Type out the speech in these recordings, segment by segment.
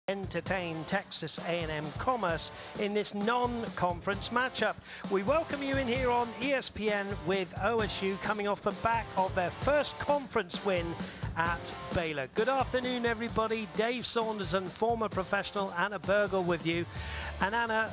entertain Texas A&M Commerce in this non-conference matchup. We welcome you in here on ESPN with OSU coming off the back of their first conference win at Baylor. Good afternoon, everybody. Dave Saunderson, former professional, Anna Bergel with you. And Anna,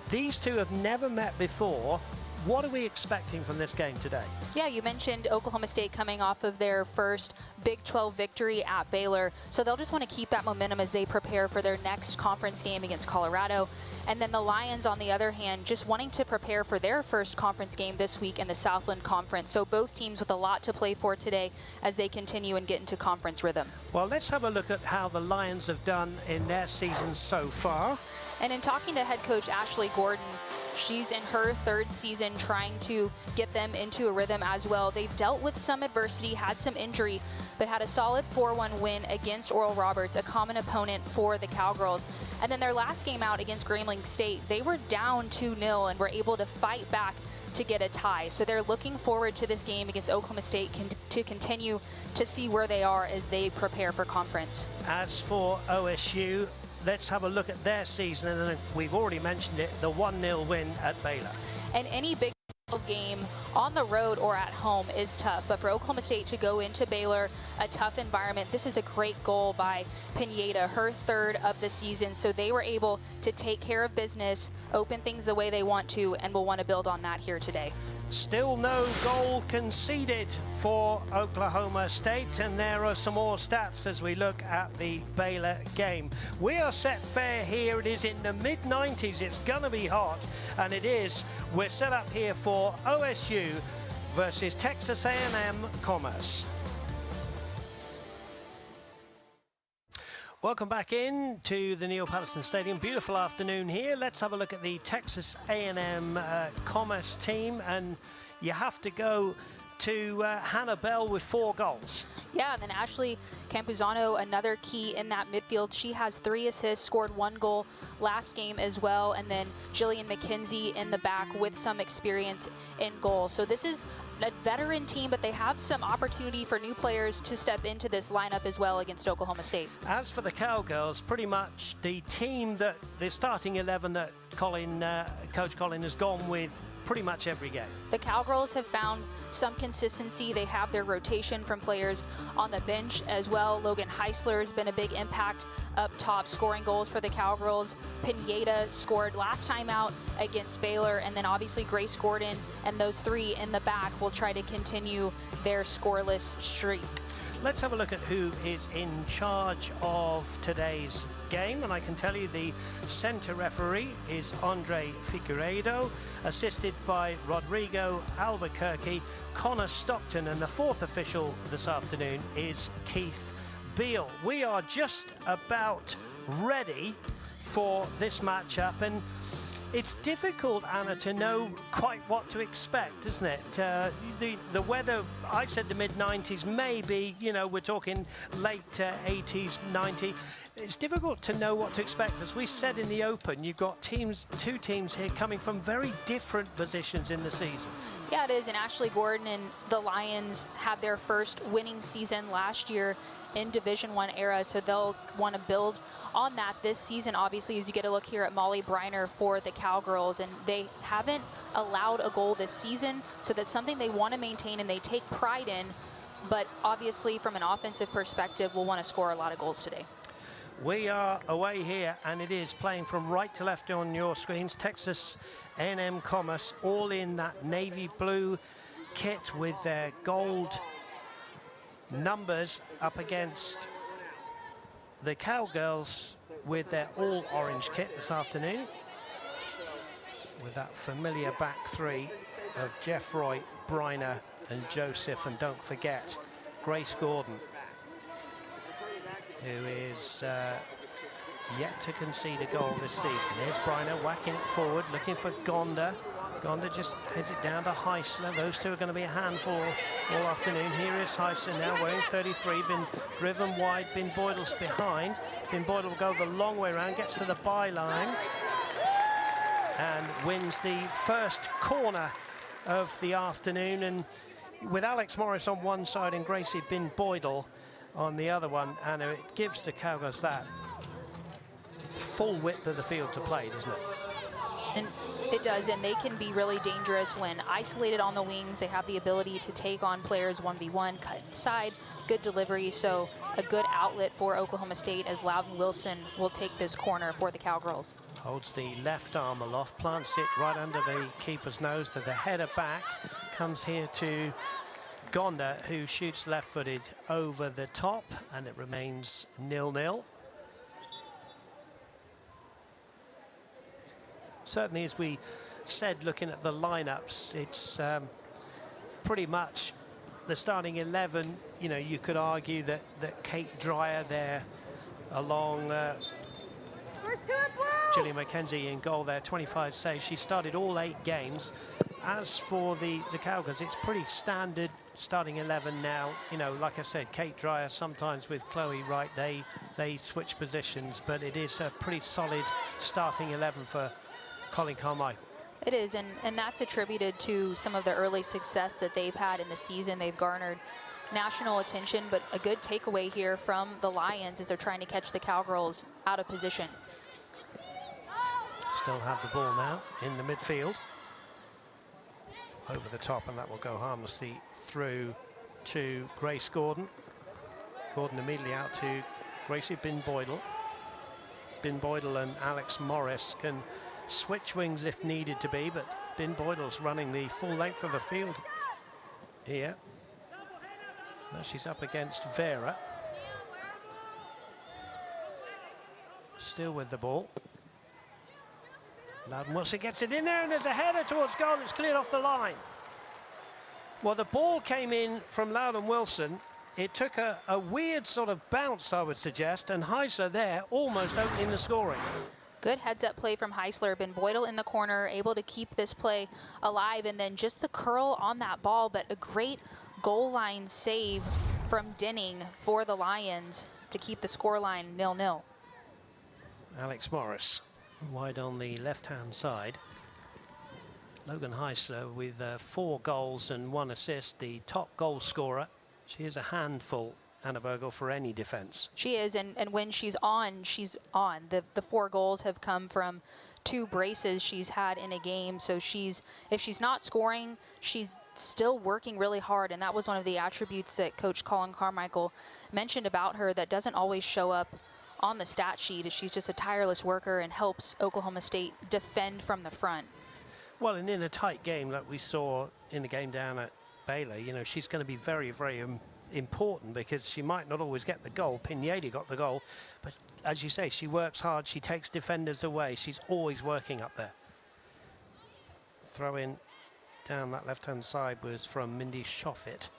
these two have never met before. What are we expecting from this game today? Yeah, you mentioned Oklahoma State coming off of their first Big 12 victory at Baylor. So they'll just want to keep that momentum as they prepare for their next conference game against Colorado. And then the Lions, on the other hand, just wanting to prepare for their first conference game this week in the Southland Conference. So both teams with a lot to play for today as they continue and get into conference rhythm. Well, let's have a look at how the Lions have done in their season so far. And in talking to head coach Ashley Gordon, she's in her third season trying to get them into a rhythm as well. They've dealt with some adversity, had some injury, but had a solid 4-1 win against Oral Roberts, a common opponent for the Cowgirls. And then their last game out against Grambling State, they were down 2-0 and were able to fight back to get a tie. So they're looking forward to this game against Oklahoma State to continue to see where they are as they prepare for conference. As for OSU, let's have a look at their season, and we've already mentioned it, the 1-0 win at Baylor. And any Big 12 game on the road or at home is tough, but for Oklahoma State to go into Baylor, a tough environment, this is a great goal by Pineda, her third of the season. So they were able to take care of business, open things the way they want to, and we'll want to build on that here today. Still no goal conceded for Oklahoma State, and there are some more stats as we look at the Baylor game. We are set fair here. It is in the mid-90s. It's going to be hot, and it is. We're set up here for OSU versus Texas A&M Commerce. Welcome back in to the Neil Patterson Stadium. Beautiful afternoon here. Let's have a look at the Texas A&M Commerce team, and you have to go to Hannah Bell with 4 goals. Yeah, and then Ashley Campuzano, another key in that midfield. She has 3 assists, scored 1 goal last game as well. And then Jillian McKenzie in the back with some experience in goal. So this is a veteran team, but they have some opportunity for new players to step into this lineup as well against Oklahoma State. As for the Cowgirls, pretty much the team that the starting 11 that Coach Colin has gone with pretty much every game. The Cowgirls have found some consistency. They have their rotation from players on the bench as well. Logan Heisler has been a big impact up top, scoring goals for the Cowgirls. Pineda scored last time out against Baylor, and then obviously Grace Gordon and those 3 in the back will try to continue their scoreless streak. Let's have a look at who is in charge of today's game, and I can tell you the center referee is Andre Figueiredo, assisted by Rodrigo Albuquerque, Connor Stockton, and the 4th official this afternoon is Keith Beal. We are just about ready for this matchup, and it's difficult, Anna, to know quite what to expect, isn't it? The weather, I said the mid-90s, maybe, you know, we're talking late 80s, 90. It's difficult to know what to expect. As we said in the open, you've got 2 teams here coming from very different positions in the season. Yeah, it is, and Ashley Gordon and the Lions had their first winning season last year in Division I era, so they'll want to build on that this season. Obviously, as you get a look here at Molly Briner for the Cowgirls, and they haven't allowed a goal this season, so that's something they want to maintain and they take pride in, but obviously from an offensive perspective, we'll want to score a lot of goals today. We are away here, and it is playing from right to left on your screens. Texas A&M Commerce, all in that navy blue kit with their gold numbers up against the Cowgirls with their all orange kit this afternoon, with that familiar back 3 of Jeff Roy, Briner and Joseph, and don't forget Grace Gordon, who is yet to concede a goal this season. Here's Briner whacking it forward, looking for Gonda. Gonda just heads it down to Heisler. Those 2 are going to be a handful all afternoon. Here is Heisler now wearing 33, been driven wide. Bin Boydle's behind. Bin Boydle will go the long way around, gets to the byline and wins the first corner of the afternoon. And with Alex Morris on one side and Gracie Bin Boydle on the other one, and it gives the Cowgirls that full width of the field to play, doesn't it? And it does, and they can be really dangerous when isolated on the wings. They have the ability to take on players 1v1, cut inside, good delivery, so a good outlet for Oklahoma State as Loudon Wilson will take this corner for the Cowgirls. Holds the left arm aloft, plants it right under the keeper's nose. There's a header back, comes here to Gonda, who shoots left-footed over the top, and it remains 0-0. Certainly, as we said, looking at the lineups, it's pretty much the starting 11. You know, you could argue that Kate Dreyer there, along Gillian McKenzie in goal there, 25 saves. She started all 8 games. As for the Cowgirls, it's pretty standard starting 11 now. You know, like I said, Kate Dreyer, sometimes with Chloe Wright, they switch positions, but it is a pretty solid starting 11 for Colin Carmichael. It is, and that's attributed to some of the early success that they've had in the season. They've garnered national attention, but a good takeaway here from the Lions is they're trying to catch the Cowgirls out of position. Still have the ball now in the midfield. Over the top, and that will go harmlessly through to Grace Gordon. Gordon immediately out to Gracie Bin-Boydle. Bin-Boydle and Alex Morris can switch wings if needed to be, but Bin-Boydle's running the full length of the field here. Now she's up against Vera. Still with the ball. Loudon Wilson gets it in there, and there's a header towards goal. It's cleared off the line. Well, the ball came in from Loudon Wilson. It took a weird sort of bounce, I would suggest, and Heisler there almost opening the scoring. Good heads-up play from Heisler. Bin-Boydle in the corner, able to keep this play alive, and then just the curl on that ball, but a great goal line save from Denning for the Lions to keep the scoreline 0-0. Alex Morris wide on the left-hand side. Logan Heisler with 4 goals and 1 assist, the top goal scorer. She is a handful, Anna Bergel, for any defence. She is, and when she's on, she's on. The 4 goals have come from 2 braces she's had in a game, so if she's not scoring, she's still working really hard, and that was one of the attributes that Coach Colin Carmichael mentioned about her that doesn't always show up on the stat sheet. Is she's just a tireless worker and helps Oklahoma State defend from the front. Well, and in a tight game like we saw in the game down at Baylor, you know, she's going to be very, very important because she might not always get the goal. Pineda got the goal, but as you say, she works hard. She takes defenders away. She's always working up there. Throw in down that left-hand side was from Mindy Shoffett.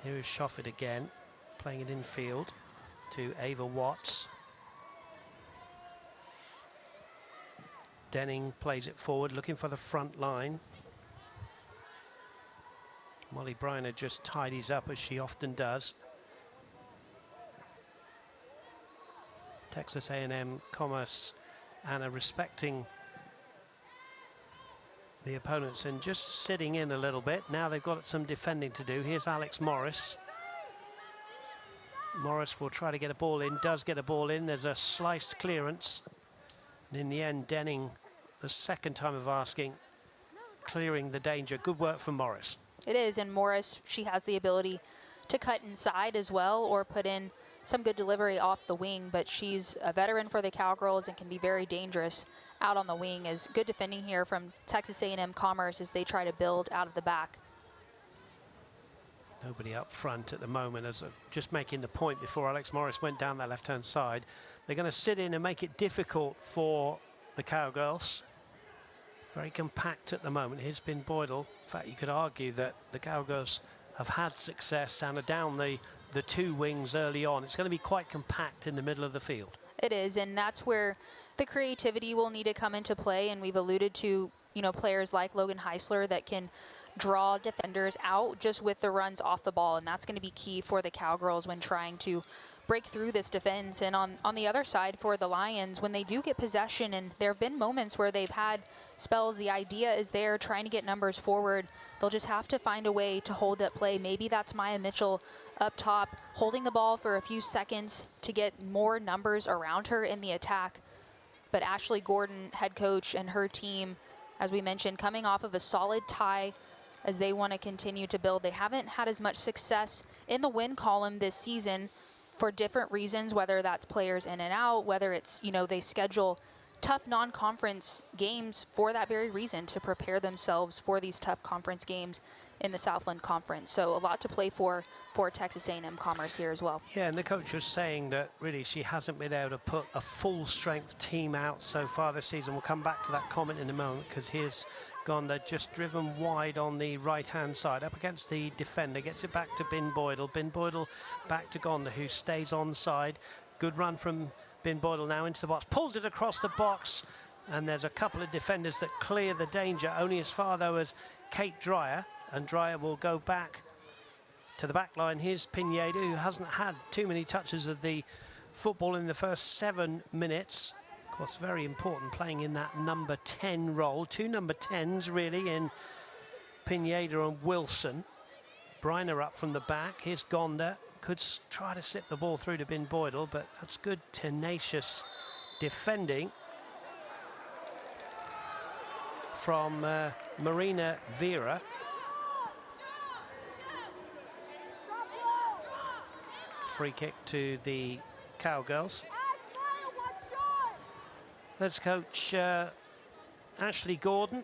Here is Shoffett again, playing it in field to Ava Watts. Denning plays it forward, looking for the front line. Molly Briner just tidies up, as she often does. Texas A&M Commerce, Anna, respecting the opponents and just sitting in a little bit. Now they've got some defending to do. Here's Alex Morris. Morris will try to get a ball in, does get a ball in. There's a sliced clearance. And in the end, Denning, the second time of asking, clearing the danger. Good work from Morris. It is, and Morris, she has the ability to cut inside as well or put in some good delivery off the wing, but she's a veteran for the Cowgirls and can be very dangerous out on the wing. Is good defending here from Texas A&M Commerce as they try to build out of the back. Nobody up front at the moment, as just making the point before Alex Morris went down that left-hand side. They're going to sit in and make it difficult for the Cowgirls. Very compact at the moment. Here's Bin-Boydle. In fact, you could argue that the Cowgirls have had success and are down the 2 wings early on. It's going to be quite compact in the middle of the field. It is, and that's where the creativity will need to come into play, and we've alluded to, you know, players like Logan Heisler that can draw defenders out just with the runs off the ball, and that's going to be key for the Cowgirls when trying to break through this defense. And on the other side for the Lions, when they do get possession, and there have been moments where they've had spells, the idea is they're trying to get numbers forward. They'll just have to find a way to hold up play. Maybe that's Maya Mitchell up top, holding the ball for a few seconds to get more numbers around her in the attack. But Ashley Gordon, head coach, and her team, as we mentioned, coming off of a solid tie as they want to continue to build. They haven't had as much success in the win column this season for different reasons, whether that's players in and out, whether it's, you know, they schedule tough non-conference games for that very reason, to prepare themselves for these tough conference games in the Southland Conference. So a lot to play for Texas A&M Commerce here as well. Yeah, and the coach was saying that really she hasn't been able to put a full-strength team out so far this season. We'll come back to that comment in a moment, because here's Gonda just driven wide on the right-hand side up against the defender, gets it back to Bin Boydell. Bin Boydell back to Gonda, who stays onside. Good run from Bin Boydell now into the box, pulls it across the box, and there's a couple of defenders that clear the danger, only as far though as Kate Dreyer, and Dreyer will go back to the back line. Here's Pineda, who hasn't had too many touches of the football in the first 7 minutes. Of course, very important, playing in that number 10 role. Two number 10s really in Pineda and Wilson. Briner up from the back. Here's Gonda. Could try to slip the ball through to Bin Boydell, but that's good, tenacious defending from Marina Vera. Free kick to the Cowgirls. Let's coach Ashley Gordon,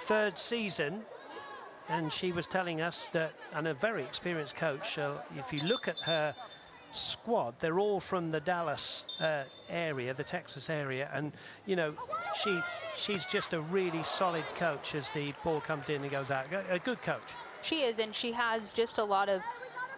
3rd season, and she was telling us that, and a very experienced coach, if you look at her squad, they're all from the Dallas area, the Texas area, and you know, she's just a really solid coach as the ball comes in and goes out. A good coach. She is, and she has just a lot of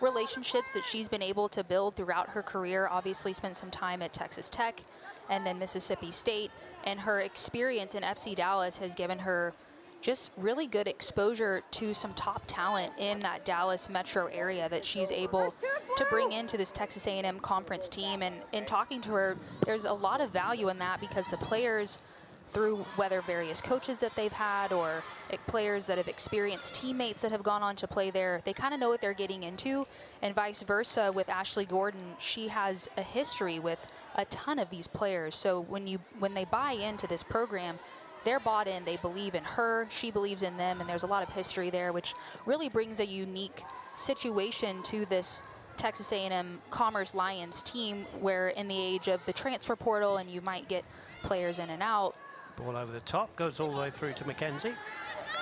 relationships that she's been able to build throughout her career. Obviously spent some time at Texas Tech and then Mississippi State, and her experience in FC Dallas has given her just really good exposure to some top talent in that Dallas metro area that she's able to bring into this Texas A&M conference team. And in talking to her, there's a lot of value in that, because the players, through whether various coaches that they've had or players that have experienced teammates that have gone on to play there, they kind of know what they're getting into, and vice versa with Ashley Gordon. She has a history with a ton of these players. So when they buy into this program, they're bought in, they believe in her, she believes in them, and there's a lot of history there, which really brings a unique situation to this Texas A&M Commerce Lions team, where in the age of the transfer portal and you might get players in and out. Ball over the top, goes all the way through to Mackenzie.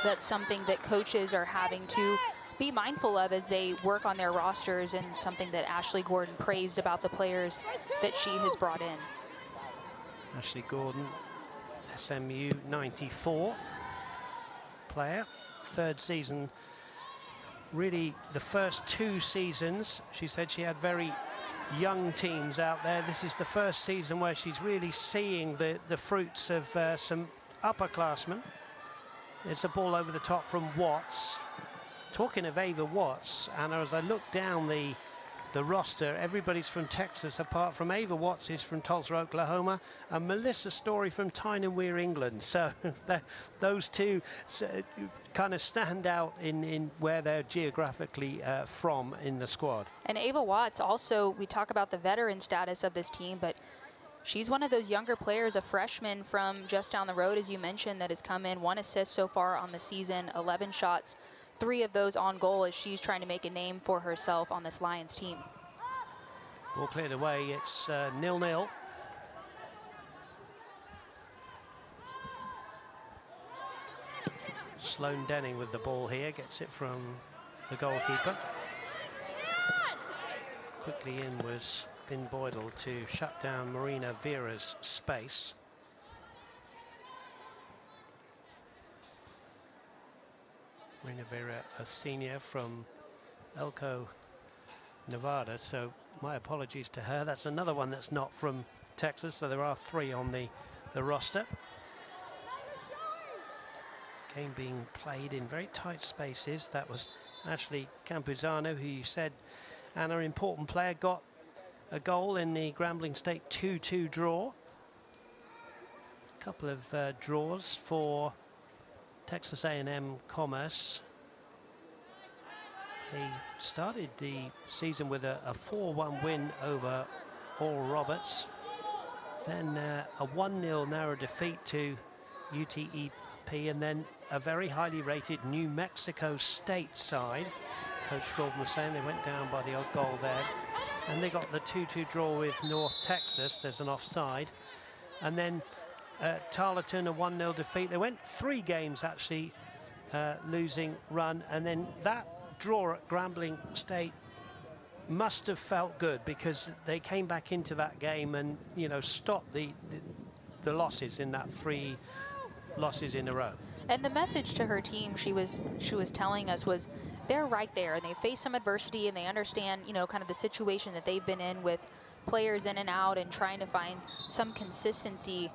That's something that coaches are having to be mindful of as they work on their rosters, and something that Ashley Gordon praised about the players that she has brought in. Ashley Gordon, SMU 94 player, 3rd season. Really, the first 2 seasons, she said she had very young teams out there. This is the first season where she's really seeing the fruits of some upperclassmen. It's a ball over the top from Watts. Talking of Ava Watts, and as I look down the roster, everybody's from Texas apart from Ava Watts, who's from Tulsa, Oklahoma, and Melissa Story from Tyne Weir, England. So those two kind of stand out in where they're geographically from in the squad. And Ava Watts also, we talk about the veteran status of this team, but she's one of those younger players, a freshman from just down the road, as you mentioned, that has come in, 1 assist so far on the season, 11 shots, 3 of those on goal, as she's trying to make a name for herself on this Lions team. Ball cleared away, it's 0-0. Sloane Denning with the ball here, gets it from the goalkeeper. Quickly in was Bin Boydell to shut down Marina Vera's space. Marina Vera, a senior from Elko, Nevada, so my apologies to her. That's another one that's not from Texas, so there are 3 on the roster. Game being played in very tight spaces. That was Ashley Campuzano, who you said, Anna, important player, got a goal in the Grambling State 2-2 draw. A couple of draws for Texas A&M Commerce. They started the season with a 4-1 win over Oral Roberts. Then a 1-0 narrow defeat to UTEP, and then a very highly rated New Mexico State side. Coach Gordon was saying they went down by the odd goal there. And they got the 2-2 draw with North Texas. There's an offside. And then Tarleton, a 1-0 defeat. They went 3 games actually losing run. And then that draw at Grambling State must have felt good, because they came back into that game and, you know, stopped the losses in that 3 losses in a row. And the message to her team she was telling us was they're right there, and they face some adversity, and they understand, you know, kind of the situation that they've been in with players in and out and trying to find some consistency.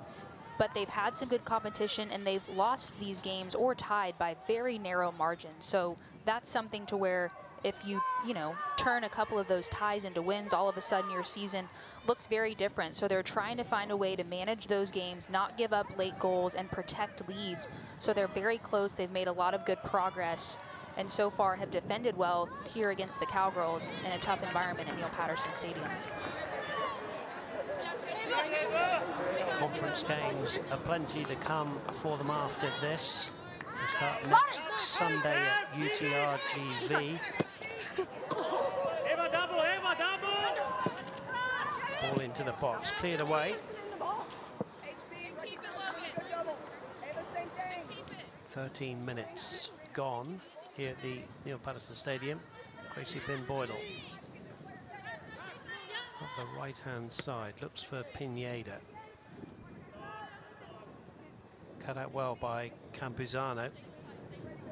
But they've had some good competition, and they've lost these games or tied by very narrow margins. So that's something to where if you know, turn a couple of those ties into wins, all of a sudden your season looks very different. So they're trying to find a way to manage those games, not give up late goals, and protect leads. So they're very close. They've made a lot of good progress, and so far have defended well here against the Cowgirls in a tough environment at Neil Patterson Stadium. Conference games are plenty to come for them after this. They start next Sunday at UTRGV. Ball into the box, cleared away. 13 minutes gone here at the Neil Patterson Stadium. Gracie Bin-Boydle. Up the right-hand side, looks for Pineda. Cut out well by Campuzano.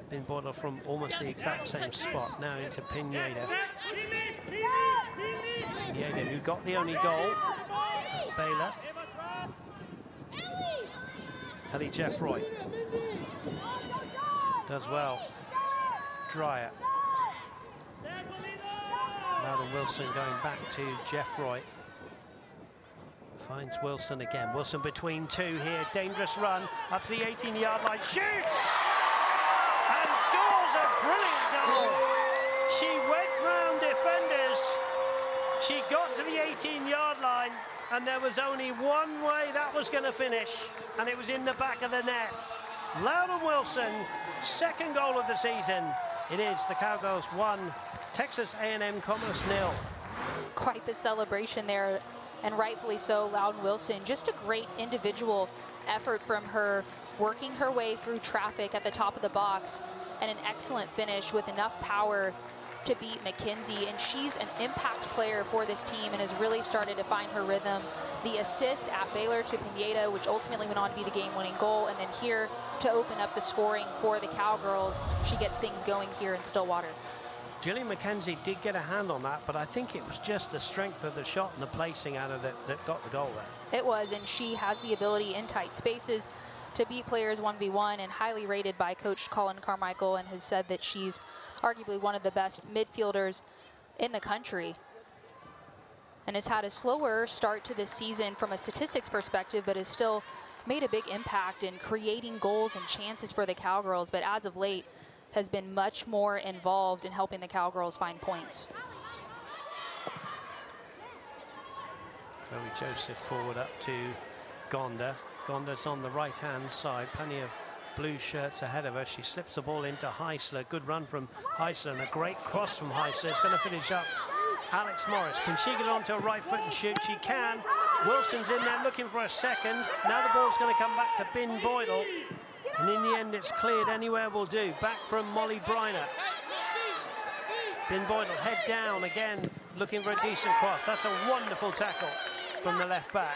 Bin-Boydle from almost the exact same spot, now into Pineda. Pineda, who got the only goal at Baylor. Ellie Jeffroy does well. Dreyer. Loudon Wilson going back to Jeffroy. Finds Wilson again. Wilson between 2 here. Dangerous run up to the 18-yard line. Shoots! And scores a brilliant goal. She went round defenders. She got to the 18-yard line, and there was only one way that was going to finish, and it was in the back of the net. Loudon Wilson, second goal of the season. It is the Cowgirls 1, Texas A&M Commerce 0. Quite the celebration there, and rightfully so. Loudon Wilson, just a great individual effort from her, working her way through traffic at the top of the box, and an excellent finish with enough power to beat McKenzie. And she's an impact player for this team and has really started to find her rhythm. The assist at Baylor to Pineda, which ultimately went on to be the game-winning goal, and then here to open up the scoring for the Cowgirls. She gets things going here in Stillwater. Jillian McKenzie did get a hand on that, but I think it was just the strength of the shot and the placing out of it that got the goal there. It was, and she has the ability in tight spaces to beat players 1v1, and highly rated by Coach Colin Carmichael, and has said that she's arguably one of the best midfielders in the country. And has had a slower start to this season from a statistics perspective, but has still made a big impact in creating goals and chances for the Cowgirls, but as of late has been much more involved in helping the Cowgirls find points. Chloe Joseph forward up to Gonda. Gonda's on the right-hand side, plenty of blue shirts ahead of her. She slips the ball into Heisler. Good run from Heisler, and a great cross from Heisler. It's going to finish up Alex Morris. Can she get onto her right foot and shoot? She can. Wilson's in there looking for a second. Now the ball's going to come back to Bin-Boydle. And in the end, it's cleared. Anywhere will do. Back from Molly Briner. Bin-Boydle head down again, looking for a decent cross. That's a wonderful tackle from the left back.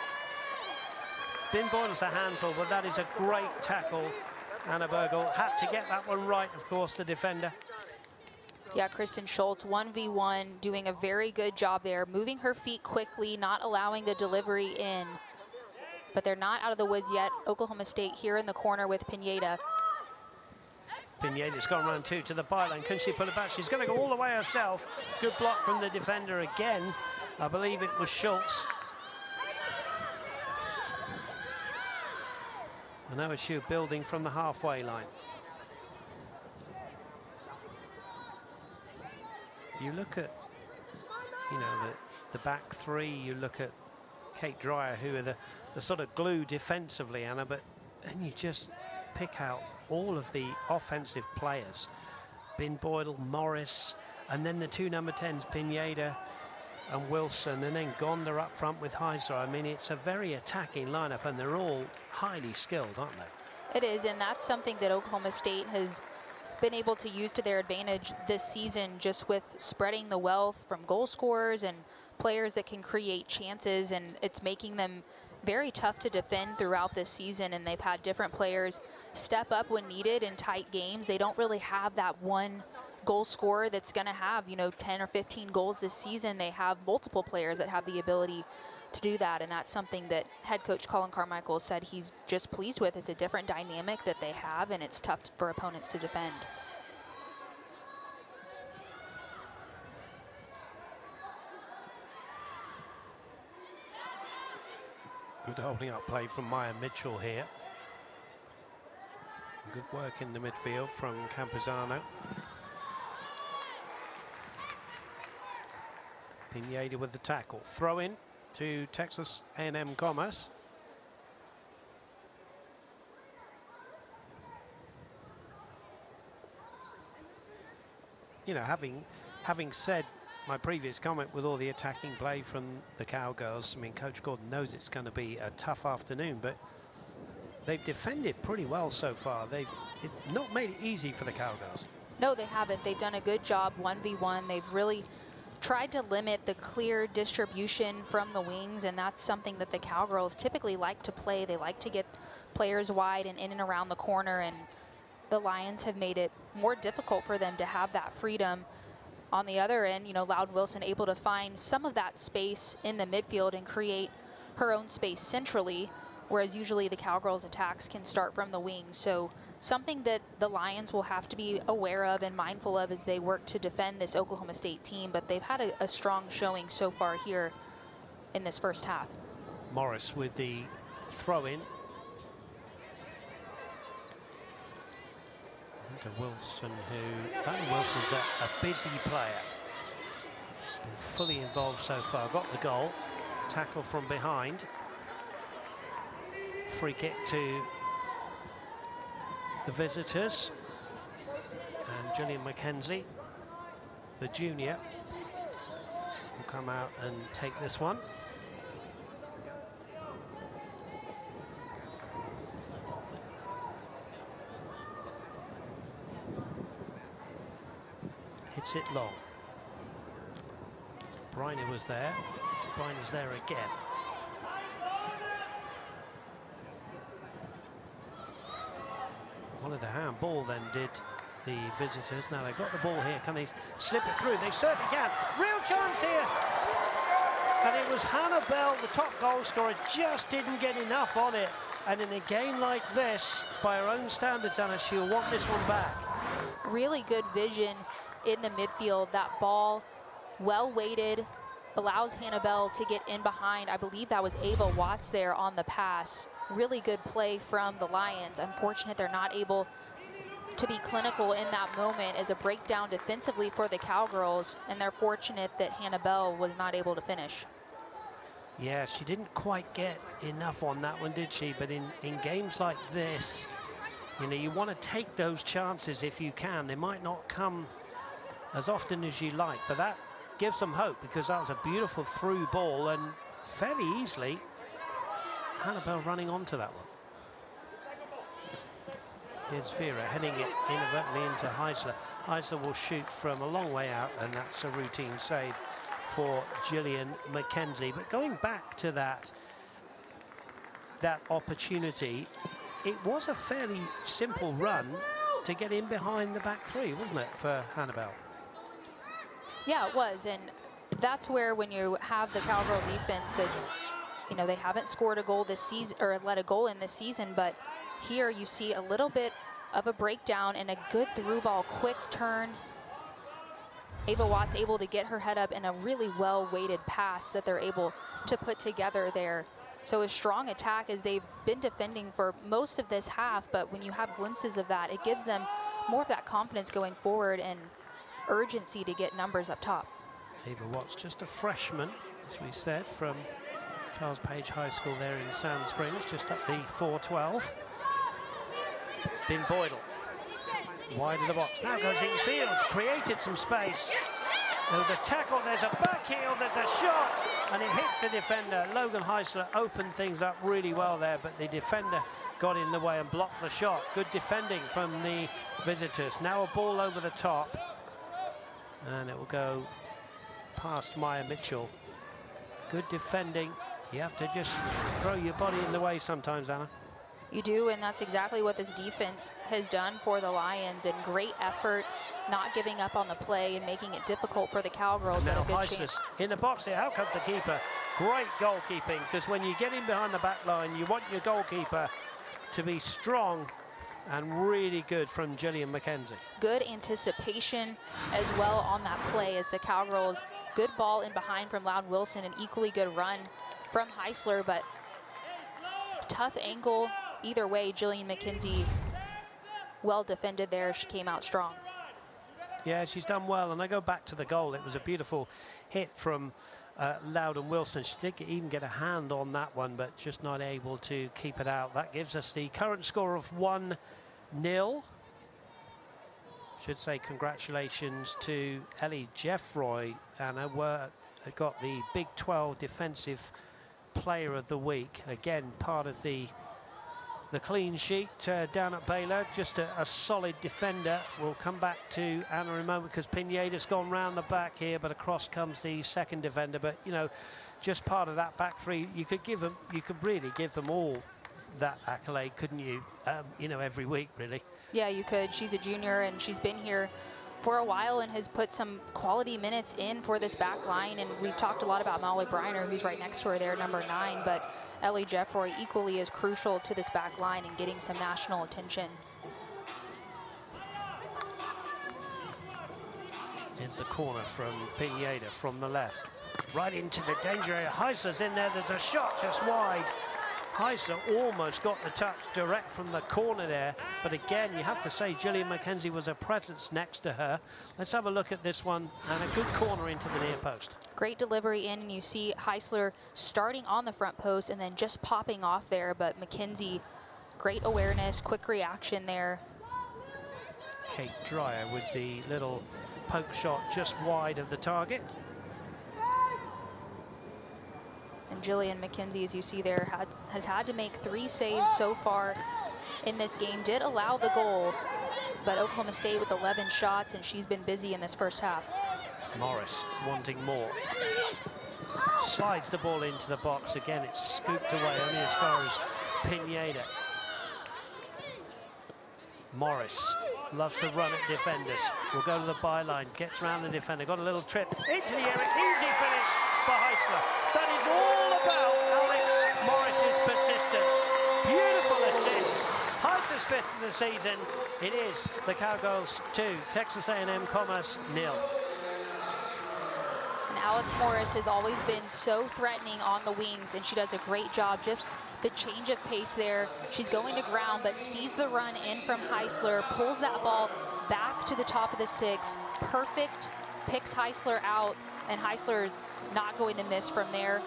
Bin-Boydle's a handful, but that is a great tackle. Anna Bergel had to get that one right, of course, the defender. Yeah, Kristen Schultz, 1v1, doing a very good job there, moving her feet quickly, not allowing the delivery in. But they're not out of the woods yet. Oklahoma State here in the corner with Pineda. Pineda's gone round 2 to the byline. Can she pull it back? She's going to go all the way herself. Good block from the defender again. I believe it was Schultz. An OSU building from the halfway line. You look at, you know, the back three, you look at Kate Dreyer, who are the sort of glue defensively, Anna, but then you just pick out all of the offensive players. Bin Boydell, Morris, and then the two number 10s, Pineda and Wilson, and then Gonda up front with Heisler. I mean, it's a very attacking lineup, and they're all highly skilled, aren't they? It is, and that's something that Oklahoma State has been able to use to their advantage this season, just with spreading the wealth from goal scorers and players that can create chances, and it's making them very tough to defend throughout this season. And they've had different players step up when needed in tight games. They don't really have that one goal scorer that's going to have, you know, 10 or 15 goals this season. They have multiple players that have the ability to do that, and that's something that head coach Colin Carmichael said he's just pleased with. It's a different dynamic that they have, and it's tough for opponents to defend. Good holding up play from Maya Mitchell here. Good work in the midfield from Campuzano. Pineda with the tackle. Throw in to Texas A&M Commerce. You know, having said my previous comment with all the attacking play from the Cowgirls, I mean, Coach Gordon knows it's going to be a tough afternoon, but they've defended pretty well so far. They've not made it easy for the Cowgirls. No, they haven't. They've done a good job 1v1. They've really tried to limit the clear distribution from the wings, and that's something that the Cowgirls typically like to play. They like to get players wide and in and around the corner, and the Lions have made it more difficult for them to have that freedom. On the other end, you know, Loudon Wilson able to find some of that space in the midfield and create her own space centrally, whereas usually the Cowgirls' attacks can start from the wings. So something that the Lions will have to be aware of and mindful of as they work to defend this Oklahoma State team, but they've had a strong showing so far here in this first half. Morris with the throw-in. To Wilson, Danny Wilson's a busy player. Been fully involved so far. Got the goal. Tackle from behind. Free kick to the visitors. And Gillian McKenzie, the junior, will come out and take this one. Hits it long. Briner was there. Briner's there again. Wanted a handball then, did the visitors. Now they've got the ball here. Can they slip it through? They certainly can. Real chance here. And it was Hannah Bell, the top goal scorer, just didn't get enough on it. And in a game like this, by her own standards, Anna, she'll want this one back. Really good vision in the midfield. That ball, well weighted, allows Hannah Bell to get in behind. I believe that was Ava Watts there on the pass. Really good play from the Lions. Unfortunate they're not able to be clinical in that moment as a breakdown defensively for the Cowgirls, and they're fortunate that Hannah Bell was not able to finish. Yeah, she didn't quite get enough on that one, did she? But in games like this, you know, you want to take those chances if you can. They might not come as often as you like, but that gives them hope, because that was a beautiful through ball, and fairly easily Hannah Bell running onto that one. Here's Vera heading it inadvertently into Heisler. Heisler will shoot from a long way out, and that's a routine save for Gillian McKenzie. But going back to that opportunity, it was a fairly simple run to get in behind the back three, wasn't it, for Hannah Bell? Yeah, it was, and that's where, when you have the Cowgirl defense that's, you know, they haven't scored a goal this season, or let a goal in this season, but here you see a little bit of a breakdown and a good through ball, quick turn. Ava Watts able to get her head up in a really well-weighted pass that they're able to put together there. So a strong attack as they've been defending for most of this half, but when you have glimpses of that, it gives them more of that confidence going forward and urgency to get numbers up top. Ava Watts, just a freshman, as we said, from Charles Page High School there in Sand Springs, just up the 412. Bin Boydell, wide of the box, now goes infield, created some space. There's a tackle, there's a back heel, there's a shot, and it hits the defender. Logan Heisler opened things up really well there, but the defender got in the way and blocked the shot. Good defending from the visitors. Now a ball over the top, and it will go past Maya Mitchell. Good defending. You have to just throw your body in the way sometimes, Anna. You do, and that's exactly what this defense has done for the Lions, and great effort, not giving up on the play and making it difficult for the Cowgirls. Now a good chance. in the box here, out comes the keeper. Great goalkeeping, because when you get in behind the back line, you want your goalkeeper to be strong, and really good from Jillian McKenzie. Good anticipation as well on that play as the Cowgirls, good ball in behind from Loudon Wilson, an equally good run from Heisler, but tough angle. Either way, Jillian McKenzie, well defended there. She came out strong. Yeah, she's done well, and I go back to the goal. It was a beautiful hit from Loudon Wilson. She did even get a hand on that one, but just not able to keep it out. That gives us the current score of 1-0. Should say congratulations to Ellie Jeffroy, and got the Big 12 Defensive Player of the Week. Again, part of the clean sheet down at Baylor. Just a solid defender. We'll come back to Anna in a moment because Pineda's gone round the back here, but across comes the second defender. But you know, just part of that back three. You could really give them all that accolade, couldn't you? You know, every week really. Yeah, you could. She's a junior and she's been here for a while and has put some quality minutes in for this back line. And we've talked a lot about Molly Briner, who's right next to her there, number 9, but Ellie Jeffroy equally as crucial to this back line and getting some national attention. Here's the corner from Pineda from the left. Right into the danger area. Heisler's in there. There's a shot just wide. Heisler almost got the touch direct from the corner there. But again, you have to say Jillian McKenzie was a presence next to her. Let's have a look at this one, and a good corner into the near post. Great delivery in, and you see Heisler starting on the front post and then just popping off there. But McKenzie, great awareness, quick reaction there. Kate Dreyer with the little poke shot just wide of the target. And Jillian McKenzie, as you see there, has had to make 3 saves so far in this game. Did allow the goal, but Oklahoma State with 11 shots, and she's been busy in this first half. Morris wanting more. Slides the ball into the box. Again, it's scooped away only as far as Pineda. Morris loves to run at defenders. Will go to the byline, gets around the defender, got a little trip into the area. Easy finish for Heisler. That is all about Alex Morris's persistence. Beautiful assist. Heisler's 5th of the season. It is the Cowgirls 2, Texas A&M Commerce 0. And Alex Morris has always been so threatening on the wings, and she does a great job. Just the change of pace there. She's going to ground, but sees the run in from Heisler, pulls that ball back to the top of the 6. Perfect, picks Heisler out, and Heisler is not going to miss from there.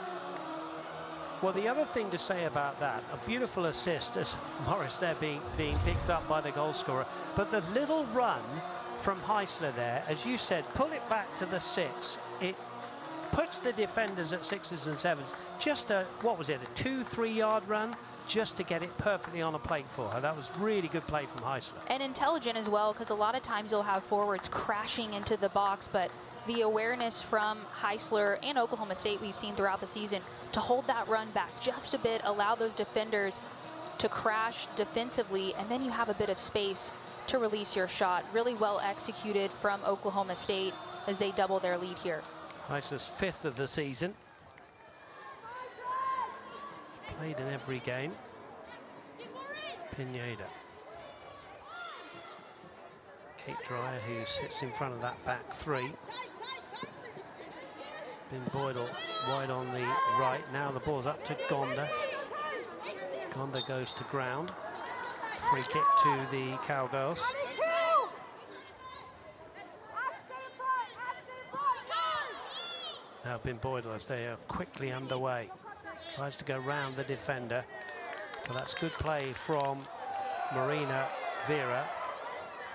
Well, the other thing to say about that, a beautiful assist as Morris there being picked up by the goal scorer, but the little run from Heisler there, as you said, pull it back to the 6. It puts the defenders at 6s and 7s. Just a, what was it, a 2-3 yard run just to get it perfectly on a plate for her. That was really good play from Heisler. And intelligent as well, because a lot of times you'll have forwards crashing into the box, but the awareness from Heisler and Oklahoma State we've seen throughout the season to hold that run back just a bit, allow those defenders to crash defensively, and then you have a bit of space to release your shot. Really well executed from Oklahoma State as they double their lead here. Heisler's 5th of the season. Played in every game. Pineda. Kate Dreyer, who sits in front of that back 3. Been Boydell wide on the right. Now the ball's up to Gonda. Gonda goes to ground. Free kick to the Cowgirls. Now Been Boydell, as they are quickly underway. Tries to go round the defender. But that's good play from Marina Vera,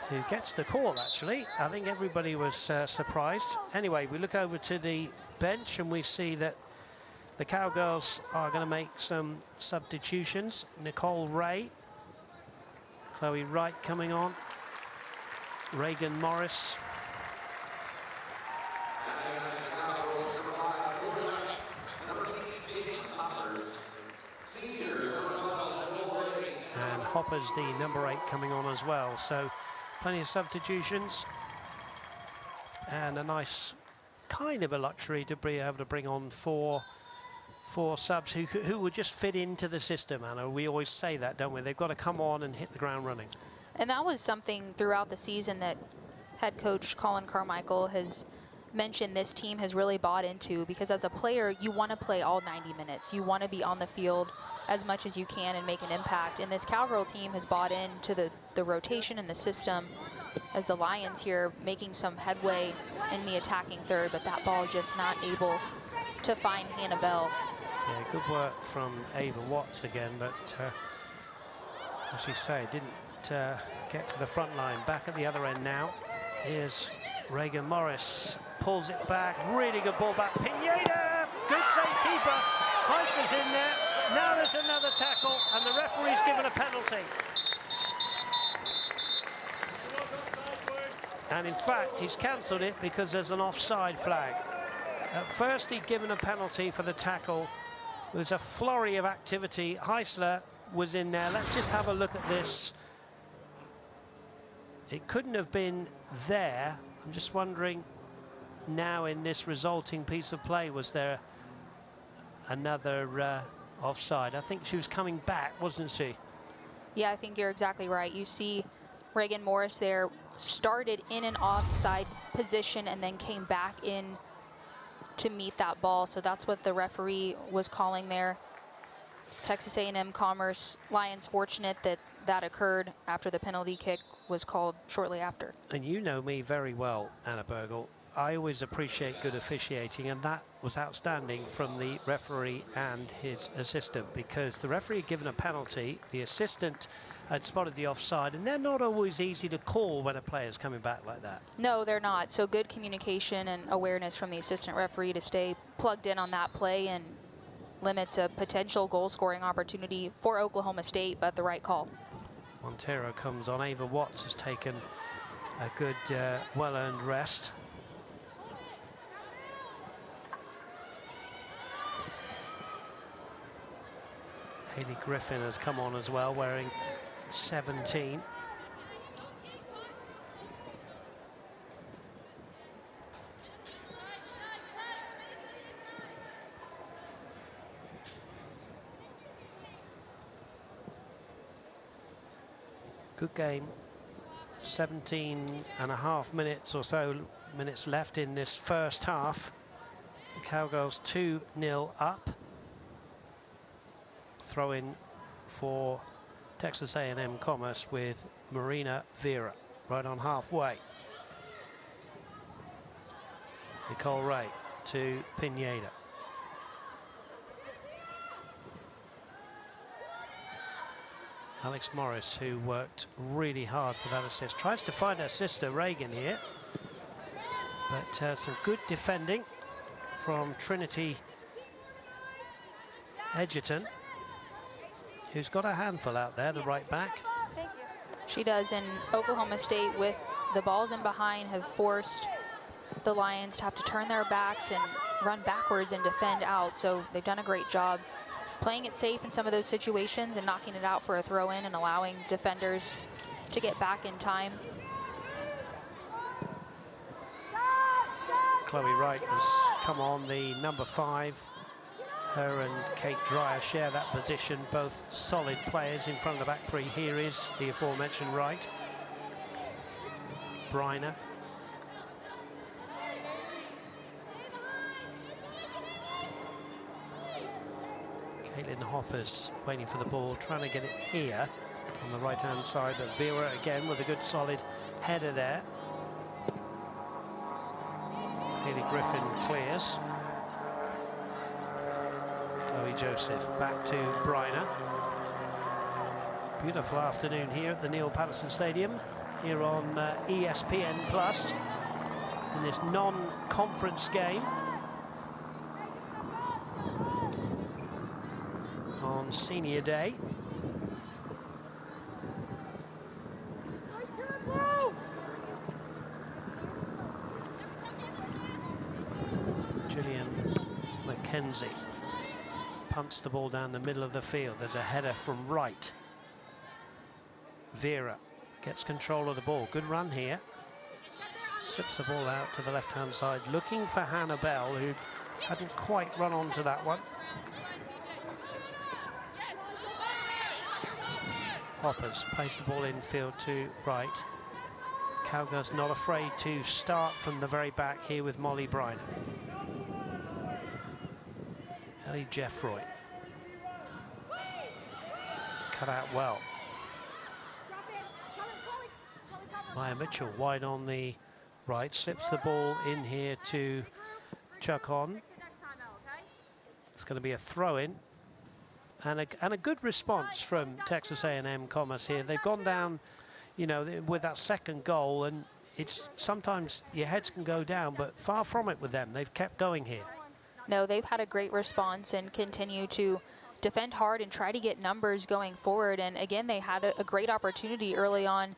who gets the call, actually. I think everybody was surprised. Anyway, we look over to the bench and we see that the Cowgirls are going to make some substitutions. Nicole Ray, Chloe Wright coming on, Reagan Morris, and Hopper's the number 8 coming on as well. So plenty of substitutions and a nice kind of a luxury to be able to bring on four subs who would just fit into the system, Anna. We always say that, don't we? They've got to come on and hit the ground running. And that was something throughout the season that head coach Colin Carmichael has mentioned this team has really bought into, because as a player, you want to play all 90 minutes. You want to be on the field as much as you can and make an impact. And this Cowgirl team has bought into the rotation and the system, as the Lions here making some headway in the attacking third, but that ball just not able to find Hannah Bell. Yeah, good work from Ava Watts again, but as you say, didn't get to the front line. Back at the other end now. Here's Reagan Morris, pulls it back, really good ball back. Pineda, good save keeper. Heisler's in there. Now there's another tackle, and the referee's given a penalty. And in fact, he's cancelled it because there's an offside flag. At first, he'd given a penalty for the tackle. There was a flurry of activity. Heisler was in there. Let's just have a look at this. It couldn't have been there. I'm just wondering now in this resulting piece of play, was there another offside? I think she was coming back, wasn't she? Yeah, I think you're exactly right. You see Reagan Morris there started in an offside position and then came back in to meet that ball. So that's what the referee was calling there. Texas A&M Commerce Lions fortunate that that occurred after the penalty kick was called shortly after. And you know me very well, Anna Bergel. I always appreciate good officiating, and that was outstanding from the referee and his assistant, because the referee had given a penalty, the assistant had spotted the offside, and they're not always easy to call when a player's coming back like that. No, they're not. So good communication and awareness from the assistant referee to stay plugged in on that play and limits a potential goal-scoring opportunity for Oklahoma State, but the right call. Montero comes on. Ava Watts has taken a good, well-earned rest. Hayley Griffin has come on as well, wearing 17. Good game. 17.5 minutes or so minutes left in this first half. The Cowgirls 2-0 up. Throw in for Texas A&M Commerce with Marina Vera right on halfway. Nicole Ray to Pineda. Alex Morris, who worked really hard for that assist, tries to find her sister Reagan here, but some good defending from Trinity Edgerton, who's got a handful out there, the right back. She does, and Oklahoma State, with the balls in behind, have forced the Lions to have to turn their backs and run backwards and defend out, so they've done a great job playing it safe in some of those situations and knocking it out for a throw-in and allowing defenders to get back in time. Chloe Wright has come on, the number 5. Her and Kate Dreyer share that position, both solid players in front of the back three. Here is the aforementioned Wright. Briner. Caitlin Hoppers waiting for the ball, trying to get it here on the right-hand side, but Vera again with a good solid header there. Haley Griffin clears. Chloe Joseph back to Bryner. Beautiful afternoon here at the Neil Patterson Stadium, here on ESPN Plus in this non-conference game on Senior Day. Gillian McKenzie punts the ball down the middle of the field. There's a header from right. Vera gets control of the ball. Good run here. Slips the ball out to the left-hand side, looking for Hannah Bell, who hadn't quite run onto that one. Hoppers plays the ball infield to right. Cowgirls not afraid to start from the very back here with Molly Bryner. Ellie Jeffroy. Cut out well. Maya Mitchell wide on the right, slips the ball in here to Chuck On. It's going to be a throw-in. And a good response from Texas A&M Commerce here. They've gone down, you know, with that second goal, and it's sometimes your heads can go down, but far from it with them. They've kept going here. No, they've had a great response and continue to defend hard and try to get numbers going forward. And again, they had a great opportunity early on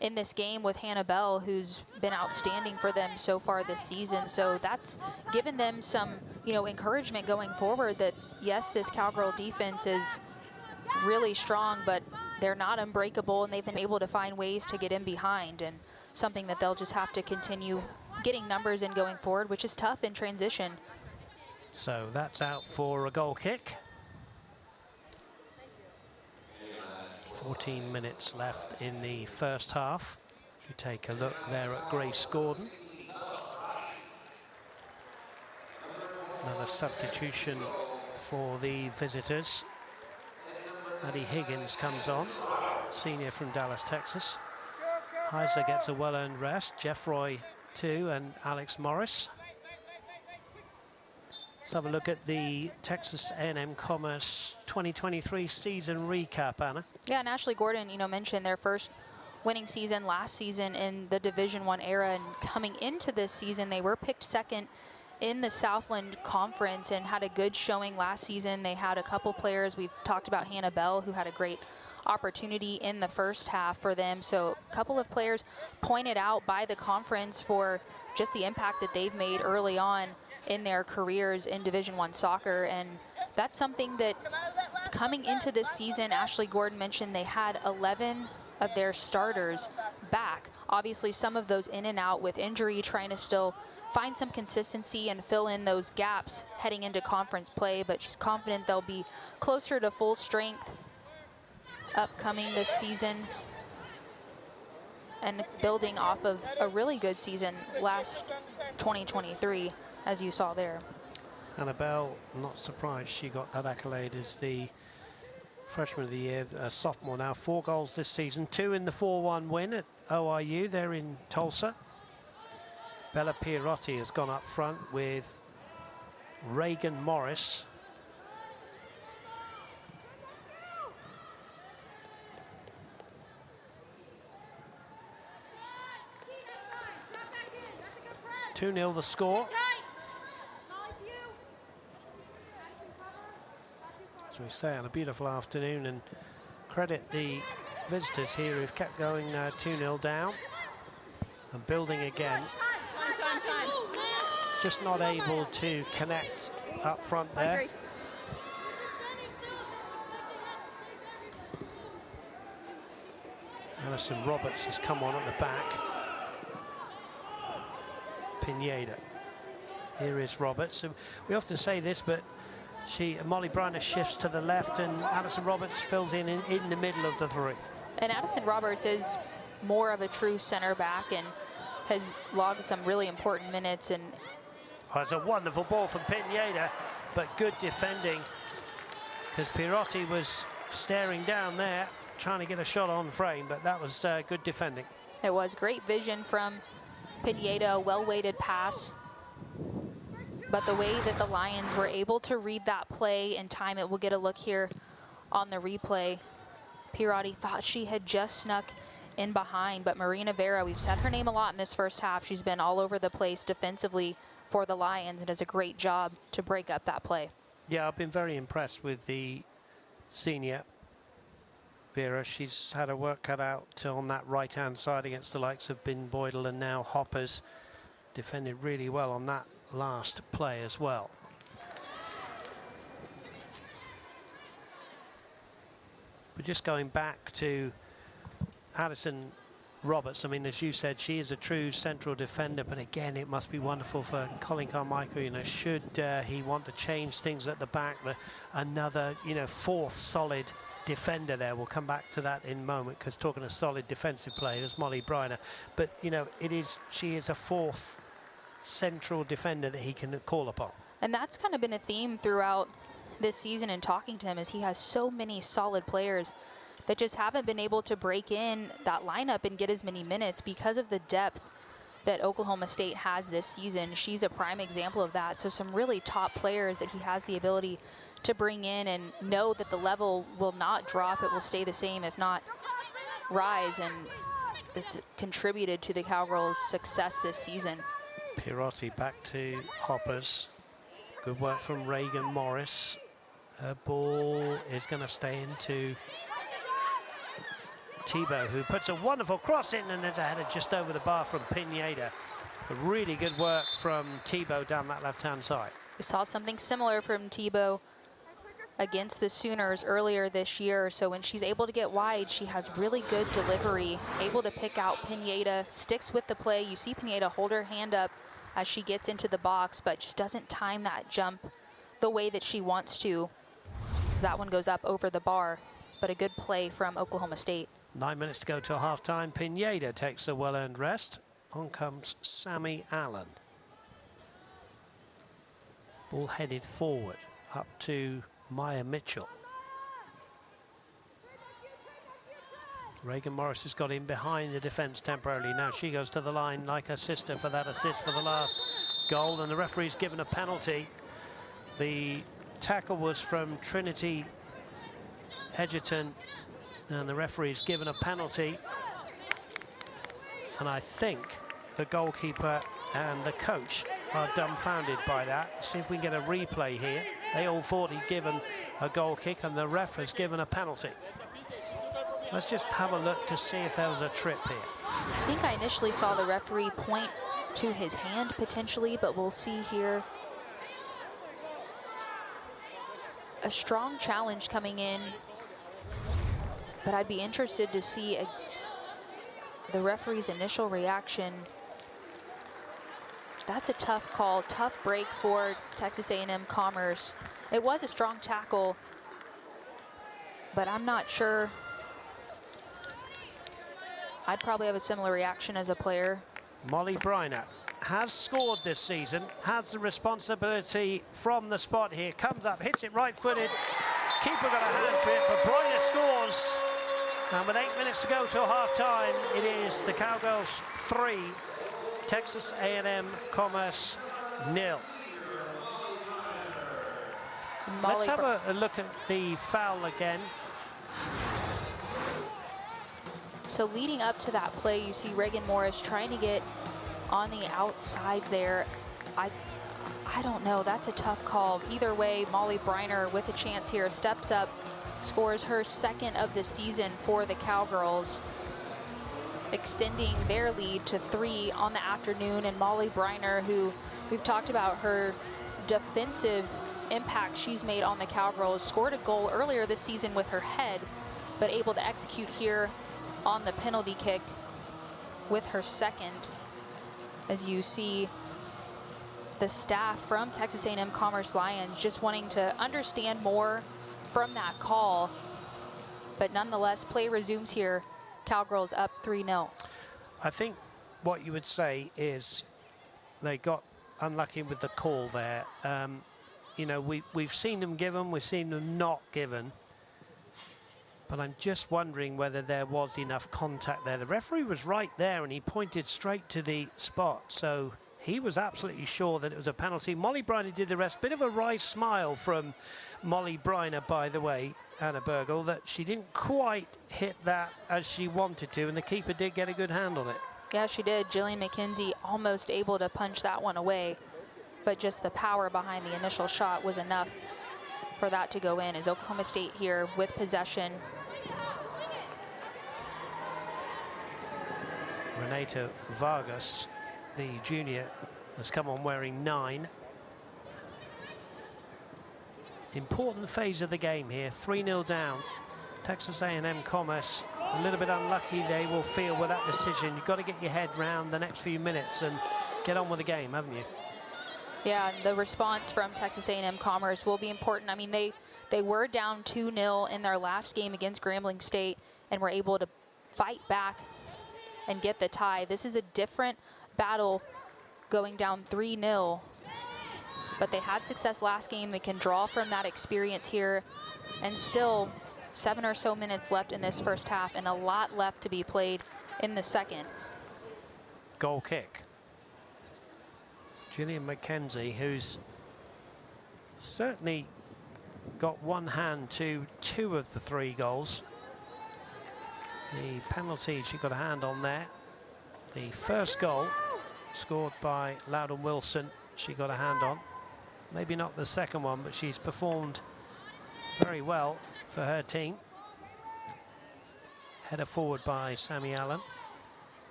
in this game with Hannah Bell, who's been outstanding for them so far this season. So that's given them some, you know, encouragement going forward that, yes, this Cowgirl defense is really strong, but they're not unbreakable, and they've been able to find ways to get in behind, and something that they'll just have to continue getting numbers in going forward, which is tough in transition. So that's out for a goal kick. 14 minutes left in the first half. If you take a look there at Grace Gordon. Another substitution for the visitors. Addie Higgins comes on, senior from Dallas, Texas. Heisler gets a well-earned rest. Jeffroy too, and Alex Morris. Let's have a look at the Texas A&M Commerce 2023 season recap, Anna. Yeah, and Ashley Gordon, you know, mentioned their first winning season last season in the Division I era, and coming into this season, they were picked second in the Southland Conference and had a good showing last season. They had a couple players. We've talked about Hannah Bell, who had a great opportunity in the first half for them. So a couple of players pointed out by the conference for just the impact that they've made early on in their careers in Division I soccer. And that's something that coming into this season, Ashley Gordon mentioned they had 11 of their starters back. Obviously, some of those in and out with injury, trying to still find some consistency and fill in those gaps heading into conference play, but she's confident they'll be closer to full strength upcoming this season and building off of a really good season last 2023, as you saw there. Annabelle, not surprised she got that accolade as the freshman of the year, a sophomore now. 4 goals this season, 2 in the 4-1 win at ORU. They're in Tulsa. Bella Pierotti has gone up front with Reagan Morris. (2-0) the score. As we say, on a beautiful afternoon, and credit the visitors here who've kept going 2-0 down and building again. Just not able to connect up front there. Alison Roberts has come on at the back. Pineda. Here is Roberts. So we often say this, but Molly Bryner shifts to the left, and Alison Roberts fills in the middle of the three. And Addison Roberts is more of a true center back and has logged some really important minutes. And it's a wonderful ball from Pineda, but good defending because Pirotti was staring down there, trying to get a shot on frame, but that was good defending. It was great vision from Pineda, well-weighted pass. But the way that the Lions were able to read that play and time it, we'll get a look here on the replay. Pirotti thought she had just snuck in behind, but Marina Vera, we've said her name a lot in this first half. She's been all over the place defensively for the Lions and does a great job to break up that play. Yeah, I've been very impressed with the senior Vera. She's had her work cut out on that right-hand side against the likes of Bin Boydell and now Hoppers. Defended really well on that last play as well. But just going back to Addison Roberts, I mean, as you said, she is a true central defender, but again, it must be wonderful for Colin Carmichael, you know, should he want to change things at the back, another, you know, fourth solid defender there. We'll come back to that in a moment, because talking of solid defensive play, there's Molly Briner. But, you know, she is a fourth central defender that he can call upon. And that's kind of been a theme throughout this season in talking to him, is he has so many solid players that just haven't been able to break in that lineup and get as many minutes because of the depth that Oklahoma State has this season. She's a prime example of that. So some really top players that he has the ability to bring in and know that the level will not drop. It will stay the same, if not rise. And it's contributed to the Cowgirls' success this season. Pirotti back to Hoppers. Good work from Reagan Morris. Her ball is going to stay into Tebow, who puts a wonderful cross in, and there's a header just over the bar from Pineda. Really good work from Tebow down that left-hand side. We saw something similar from Tebow against the Sooners earlier this year. So when she's able to get wide, she has really good delivery, able to pick out Pineda, sticks with the play. You see Pineda hold her hand up as she gets into the box, but just doesn't time that jump the way that she wants to, because that one goes up over the bar. But a good play from Oklahoma State. 9 minutes to go till half-time. Pineda takes a well-earned rest. On comes Sammy Allen. Ball headed forward up to Maya Mitchell. Reagan Morris has got in behind the defence temporarily. Now she goes to the line like her sister for that assist for the last goal, and the referee's given a penalty. The tackle was from Trinity Edgerton, and the referee's given a penalty. And I think the goalkeeper and the coach are dumbfounded by that. See if we can get a replay here. They all thought he'd given a goal kick, and the ref has given a penalty. Let's just have a look to see if there was a trip here. I think I initially saw the referee point to his hand potentially, but we'll see here. A strong challenge coming in, but I'd be interested to see the referee's initial reaction. That's a tough call, tough break for Texas A&M Commerce. It was a strong tackle, but I'm not sure. I'd probably have a similar reaction as a player. Molly Briner has scored this season, has the responsibility from the spot here, comes up, hits it right-footed. Keeper got a hand to it, but Briner scores. And with 8 minutes to go till half-time, it is the Cowgirls 3, Texas A&M Commerce 0. Let's have a look at the foul again. So leading up to that play, you see Reagan Morris trying to get on the outside there. I don't know, that's a tough call. Either way, Molly Briner with a chance here, steps up, scores her second of the season for the Cowgirls, extending their lead to 3 on the afternoon. And Molly Briner, who we've talked about her defensive impact she's made on the Cowgirls, scored a goal earlier this season with her head, but able to execute here on the penalty kick with her second. As you see the staff from Texas A&M Commerce Lions just wanting to understand more from that call. But nonetheless, play resumes here. Cowgirls up 3-0. I think what you would say is they got unlucky with the call there. you know, we've seen them given, we've seen them not given. But I'm just wondering whether there was enough contact there. The referee was right there and he pointed straight to the spot. So he was absolutely sure that it was a penalty. Molly Briner did the rest. Bit of a wry smile from Molly Briner, by the way, Anna Bergel, that she didn't quite hit that as she wanted to. And the keeper did get a good hand on it. Yeah, she did. Jillian McKenzie almost able to punch that one away. But just the power behind the initial shot was enough for that to go in, as Oklahoma State here with possession. Renata Vargas, the junior, has come on wearing 9. Important phase of the game here, 3-0 down. Texas A&M Commerce, a little bit unlucky they will feel with that decision. You've got to get your head round the next few minutes and get on with the game, haven't you? Yeah, the response from Texas A&M Commerce will be important. I mean, they were down 2-0 in their last game against Grambling State and were able to fight back and get the tie. This is a different battle going down 3-0. But they had success last game. They can draw from that experience here. And still 7 or so minutes left in this first half and a lot left to be played in the second. Goal kick. Jillian McKenzie, who's certainly got one hand to 2 of the 3 goals. The penalty, she got a hand on there. The first goal scored by Loudon Wilson, she got a hand on. Maybe not the second one, but she's performed very well for her team. Header forward by Sammy Allen.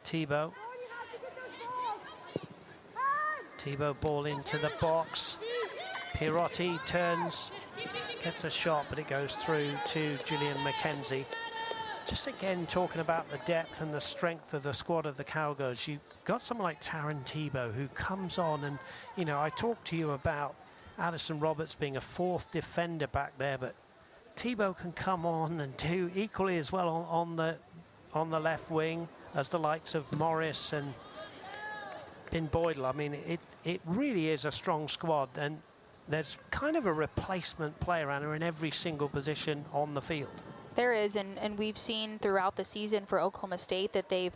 Thibault. Thibault ball into the box. Pirotti turns, gets a shot, but it goes through to Jillian McKenzie. Just again, talking about the depth and the strength of the squad of the Cowgirls, you've got someone like Taryn Thibault who comes on and, you know, I talked to you about Addison Roberts being a 4th defender back there, but Thibault can come on and do equally as well on the left wing as the likes of Morris and Ben Boydell. I mean, it really is a strong squad, and there's kind of a replacement player, Anna, in every single position on the field. There is, and we've seen throughout the season for Oklahoma State that they've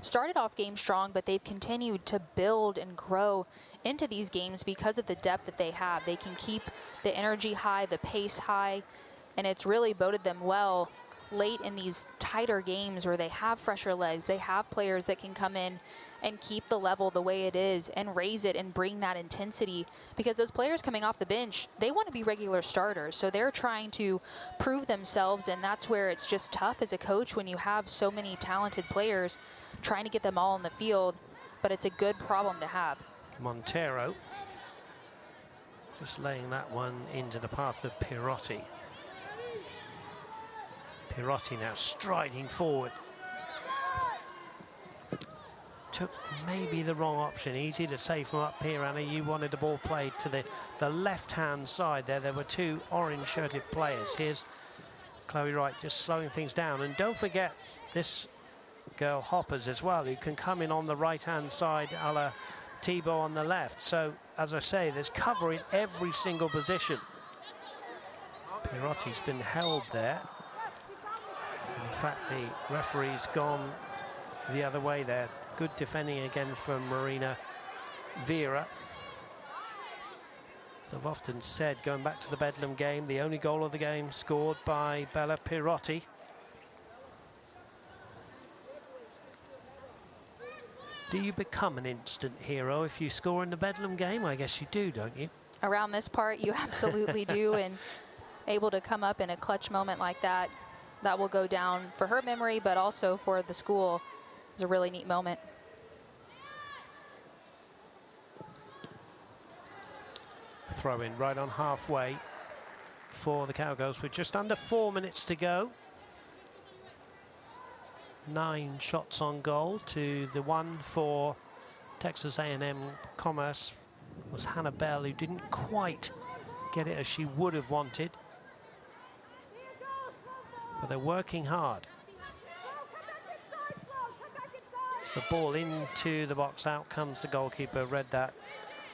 started off games strong, but they've continued to build and grow into these games because of the depth that they have. They can keep the energy high, the pace high, and it's really boded them well late in these tighter games where they have fresher legs. They have players that can come in and keep the level the way it is and raise it and bring that intensity, because those players coming off the bench, they want to be regular starters. So they're trying to prove themselves, and that's where it's just tough as a coach when you have so many talented players trying to get them all on the field, but it's a good problem to have. Montero just laying that one into the path of Pirotti. Pirotti now striding forward. Took maybe the wrong option. Easy to say from up here, Anna. You wanted the ball played to the left-hand side there. There were 2 orange-shirted players. Here's Chloe Wright just slowing things down. And don't forget this girl Hoppers as well, who can come in on the right-hand side, a la Thibault on the left. So, as I say, there's cover in every single position. Pirotti's been held there. In fact, the referee's gone the other way there. Good defending again from Marina Vera. As I've often said, going back to the Bedlam game, the only goal of the game scored by Bella Pirotti. Do you become an instant hero if you score in the Bedlam game? I guess you do, don't you? Around this part, you absolutely do, and able to come up in a clutch moment like that, that will go down for her memory, but also for the school. It's a really neat moment. Throw in right on halfway for the Cowgirls with just under 4 minutes to go. 9 shots on goal to the 1 for Texas A&M Commerce. It was Hannah Bell, who didn't quite get it as she would have wanted. But they're working hard. It's the ball into the box, out comes the goalkeeper, read that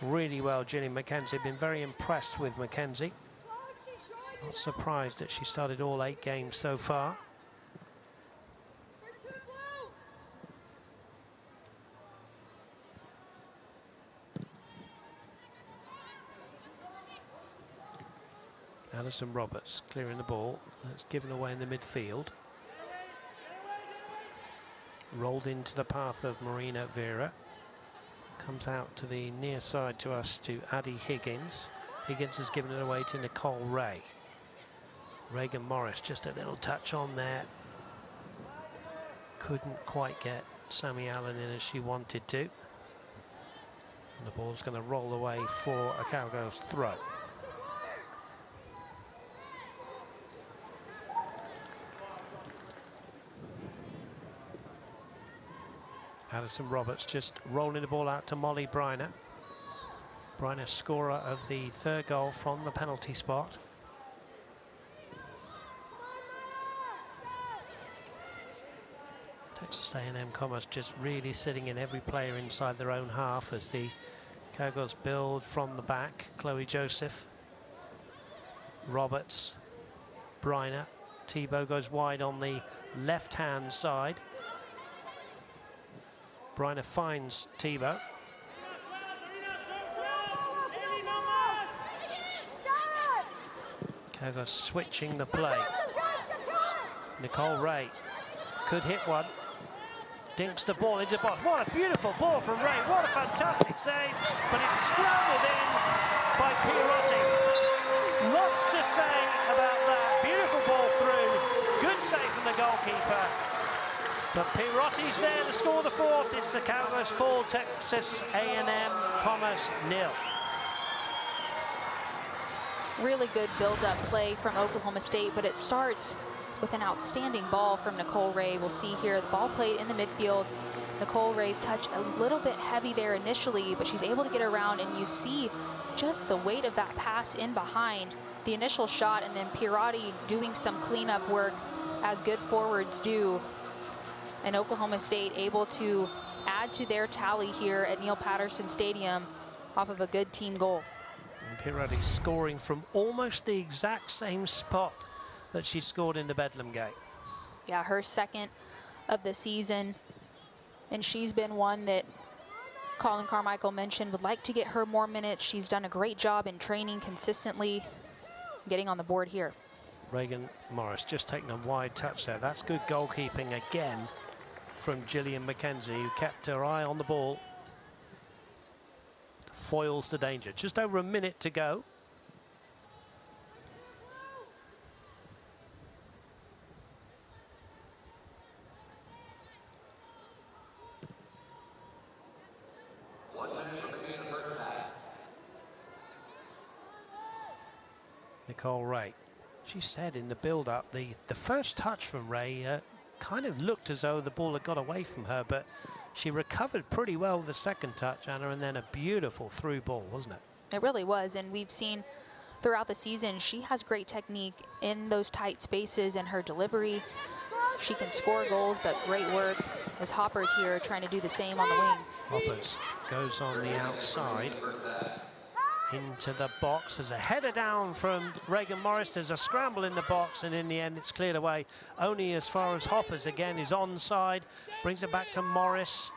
really well, Gillian McKenzie. Been very impressed with McKenzie. Not surprised that she started all 8 games so far. Alison Roberts clearing the ball. That's given away in the midfield. Rolled into the path of Marina Vera. Comes out to the near side to us to Addie Higgins. Higgins has given it away to Nicole Ray. Reagan Morris, just a little touch on there. Couldn't quite get Sammy Allen in as she wanted to. And the ball's going to roll away for a Cowgirls throw. Alison Roberts just rolling the ball out to Molly Briner. Briner, scorer of the 3rd goal from the penalty spot. Texas A&M Commerce just really sitting in every player inside their own half as the Cowgirls build from the back. Chloe Joseph, Roberts, Briner. Tebow goes wide on the left-hand side. Briner finds Tebow. Cowgirls switching the play. Nicole Ray could hit one. Dinks the ball into the box. What a beautiful ball from Ray. What a fantastic save. But it's scrambled in by Pierotti. Lots to say about that. Beautiful ball through. Good save from the goalkeeper. But Pierotti's there to score the 4th. It's the Cowgirls 4, Texas A&M Commerce 0. Really good build-up play from Oklahoma State, but it starts with an outstanding ball from Nicole Ray. We'll see here the ball played in the midfield. Nicole Ray's touch a little bit heavy there initially, but she's able to get around, and you see just the weight of that pass in behind the initial shot, and then Pierotti doing some cleanup work as good forwards do. And Oklahoma State able to add to their tally here at Neil Patterson Stadium off of a good team goal. And Pierotti scoring from almost the exact same spot that she scored in the Bedlam game. Yeah, her 2nd of the season. And she's been one that Colin Carmichael mentioned would like to get her more minutes. She's done a great job in training consistently, getting on the board here. Reagan Morris just taking a wide touch there. That's good goalkeeping again from Gillian McKenzie, who kept her eye on the ball. Foils the danger. Just over a minute to go. Nicole Ray. She said in the build-up, the first touch from Ray kind of looked as though the ball had got away from her, but she recovered pretty well with the second touch, Anna, and then a beautiful through ball, wasn't it? It really was, and we've seen throughout the season she has great technique in those tight spaces, and her delivery. She can score goals, but great work as Hopper's here trying to do the same on the wing. Hoppers goes on the outside into the box. There's a header down from Reagan Morris. There's a scramble in the box, and in the end it's cleared away only as far as Hoppers again is onside. Brings it back to Morris.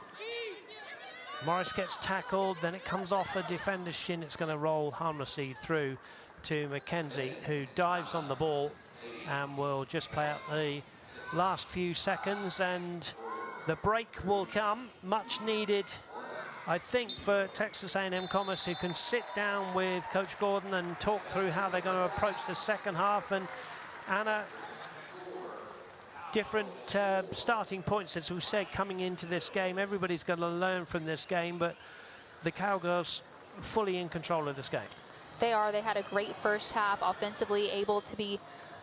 Morris gets tackled, then it comes off a defender's shin. It's going to roll harmlessly through to McKenzie, who dives on the ball and will just play out the last few seconds, and the break will come, much needed, I think, for Texas A&M Commerce, who can sit down with Coach Gordon and talk through how they're going to approach the second half. And Anna, different starting points, as we said, coming into this game. Everybody's going to learn from this game, but the Cowgirls fully in control of this game. They are. They had a great first half offensively, able to be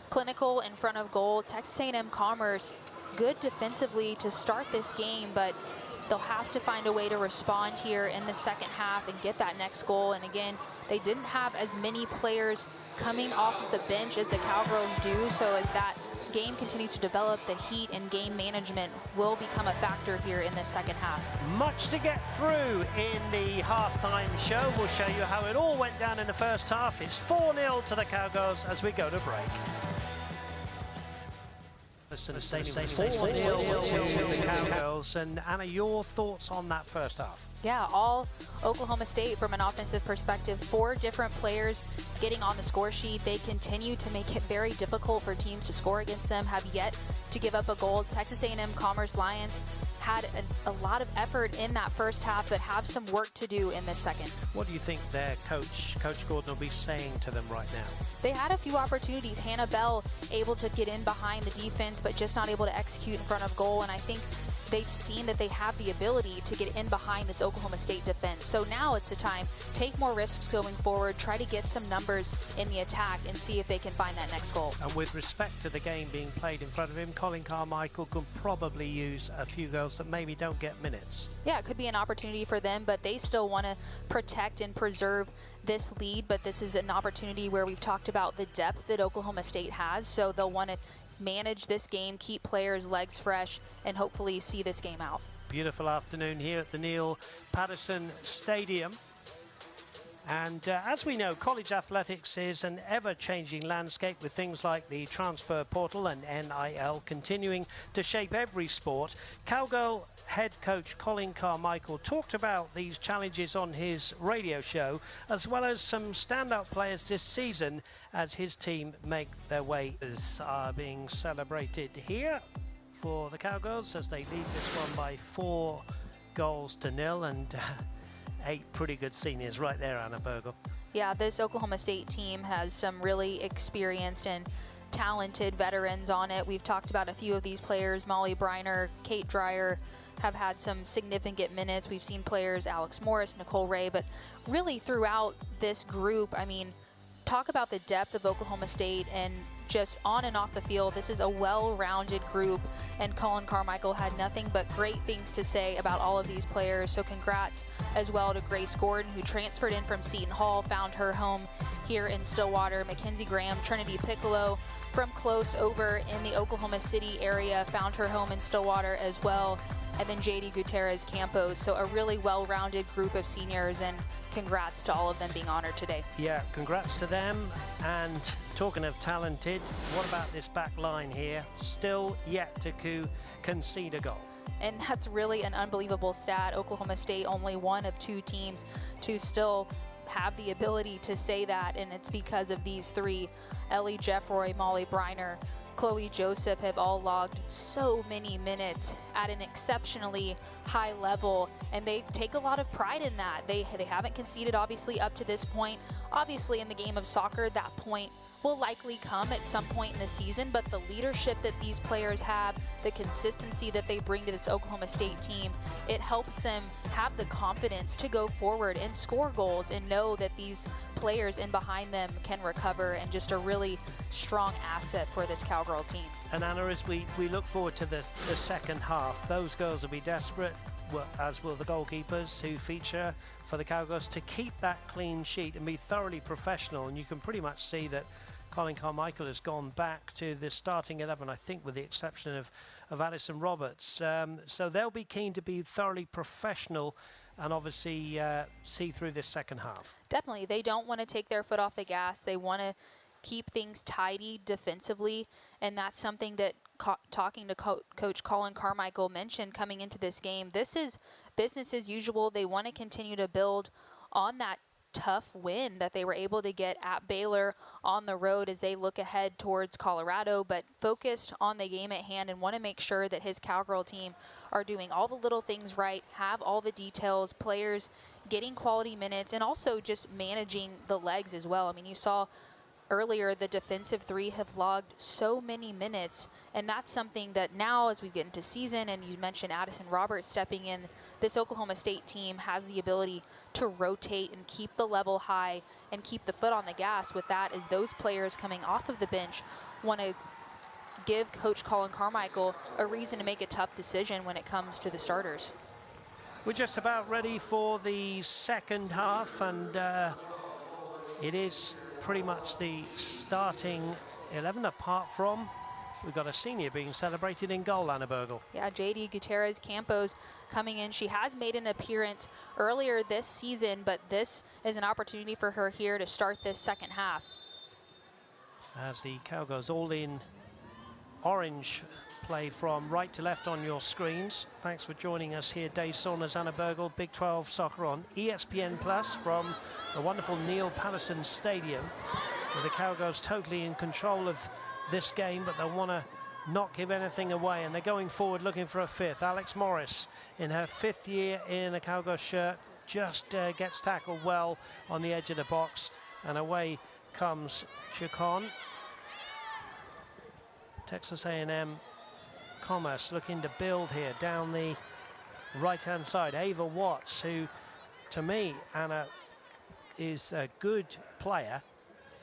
clinical in front of goal. Texas A&M Commerce good defensively to start this game, but they'll have to find a way to respond here in the second half and get that next goal. And again, they didn't have as many players coming off of the bench as the Cowgirls do, so as that game continues to develop, the heat and game management will become a factor here in this second half. Much to get through in the halftime show. We'll show you how it all went down in the first half. It's 4-0 to the Cowgirls as we go to break. Listen, 4-0 to the Cowgirls. And Anna, your thoughts on that first half? Yeah, all Oklahoma State from an offensive perspective, 4 different players getting on the score sheet. They continue to make it very difficult for teams to score against them, have yet to give up a goal. Texas A&M Commerce Lions had a lot of effort in that first half, but have some work to do in this second. What do you think their Coach Gordon, will be saying to them right now? They had a few opportunities. Hannah Bell able to get in behind the defense, but just not able to execute in front of goal. And I think they've seen that they have the ability to get in behind this Oklahoma State defense. So now it's the time, take more risks going forward, try to get some numbers in the attack and see if they can find that next goal. And with respect to the game being played in front of him, Colin Carmichael could probably use a few girls that maybe don't get minutes. Yeah, it could be an opportunity for them, but they still want to protect and preserve this lead. But this is an opportunity where we've talked about the depth that Oklahoma State has, so they'll want to manage this game, keep players' legs fresh, and hopefully see this game out. Beautiful afternoon here at the Neil Patterson Stadium. And as we know, college athletics is an ever-changing landscape with things like the transfer portal and NIL continuing to shape every sport. Cowgirl head coach Colin Carmichael talked about these challenges on his radio show, as well as some standout players this season as his team make their way. Are being celebrated here for the Cowgirls as they lead this one by 4-0, and 8 pretty good seniors right there, Anna Bergel. Yeah, this Oklahoma State team has some really experienced and talented veterans on it. We've talked about a few of these players. Molly Briner, Kate Dreyer have had some significant minutes. We've seen players, Alex Morris, Nicole Ray, but really throughout this group, I mean, talk about the depth of Oklahoma State and just on and off the field. This is a well-rounded group, and Colin Carmichael had nothing but great things to say about all of these players. So congrats as well to Grace Gordon, who transferred in from Seton Hall, found her home here in Stillwater. Mackenzie Graham, Trinity Piccolo from close over in the Oklahoma City area, found her home in Stillwater as well. And then JD Gutierrez Campos. So a really well-rounded group of seniors, and congrats to all of them being honored today. Yeah, congrats to them. And talking of talented, what about this back line here? Still yet to concede a goal. And that's really an unbelievable stat. Oklahoma State, only one of 2 teams to still have the ability to say that, and it's because of these 3. Ellie Jeffroy, Molly Briner, Chloe Joseph have all logged so many minutes at an exceptionally high level, and they take a lot of pride in that. They haven't conceded, obviously, up to this point. Obviously, in the game of soccer, that point will likely come at some point in the season, but the leadership that these players have, the consistency that they bring to this Oklahoma State team, it helps them have the confidence to go forward and score goals and know that these players in behind them can recover, and just a really strong asset for this Cowgirl team. And Anna, as we look forward to the second half, those girls will be desperate, as will the goalkeepers who feature for the Cowgirls, to keep that clean sheet and be thoroughly professional. And you can pretty much see that Colin Carmichael has gone back to the starting 11, I think, with the exception of Addison Roberts. So they'll be keen to be thoroughly professional and obviously see through this second half. Definitely. They don't want to take their foot off the gas. They want to keep things tidy defensively, and that's something that talking to Coach Colin Carmichael mentioned coming into this game. This is business as usual. They want to continue to build on that tough win that they were able to get at Baylor on the road as they look ahead towards Colorado, but focused on the game at hand and want to make sure that his Cowgirl team are doing all the little things right, have all the details, players getting quality minutes, and also just managing the legs as well. I mean, you saw earlier the defensive 3 have logged so many minutes, and that's something that now as we get into season, and you mentioned Addison Roberts stepping in, this Oklahoma State team has the ability to rotate and keep the level high and keep the foot on the gas with that, as those players coming off of the bench want to give Coach Colin Carmichael a reason to make a tough decision when it comes to the starters. We're just about ready for the second half, and it is pretty much the starting 11, apart from we've got a senior being celebrated in goal, Anna Bergel. Yeah, JD Gutierrez Campos coming in. She has made an appearance earlier this season, but this is an opportunity for her here to start this second half. As the Cowgirls all in orange play from right to left on your screens. Thanks for joining us here. Dave Saunders, Anna Bergel, Big 12 Soccer on ESPN Plus from the wonderful Neil Patterson Stadium. With the Cowgirls totally in control of this game, but they want to not give anything away, and they're going forward looking for a fifth. Alex Morris, in her 5th year in a Cowgirls shirt, just gets tackled well on the edge of the box, and away comes Chacon. Texas A&M Commerce looking to build here down the right-hand side. Ava Watts, who, to me, Anna, is a good player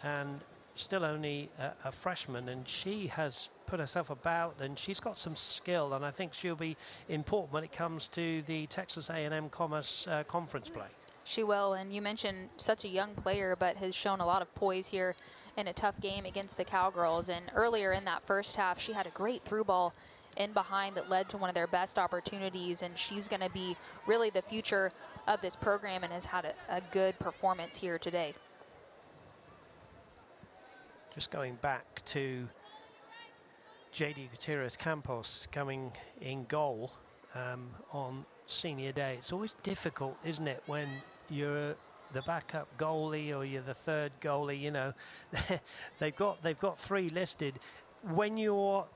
and still only a freshman, and she has put herself about, and she's got some skill, and I think she'll be important when it comes to the Texas A&M Commerce conference play. She will, and you mentioned such a young player, but has shown a lot of poise here in a tough game against the Cowgirls. And earlier in that first half, she had a great through ball in behind that led to one of their best opportunities, and she's going to be really the future of this program and has had a good performance here today. Just going back to JD Gutierrez Campos coming in goal on senior day. It's always difficult, isn't it, when you're the backup goalie or you're the third goalie. You know, they've got 3 listed. When you're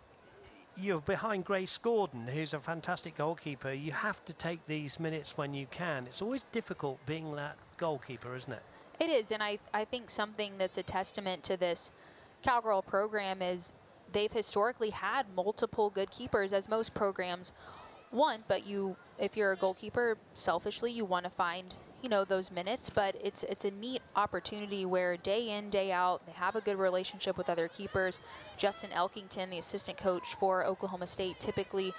behind Grace Gordon, who's a fantastic goalkeeper, you have to take these minutes when you can. It's always difficult being that goalkeeper, isn't it? It is, and I think something that's a testament to this Cowgirl program is they've historically had multiple good keepers, as most programs want, but if you're a goalkeeper, selfishly, you want to find, you know, those minutes, but it's a neat opportunity where day in, day out, they have a good relationship with other keepers. Justin Elkington, the assistant coach for Oklahoma State, typically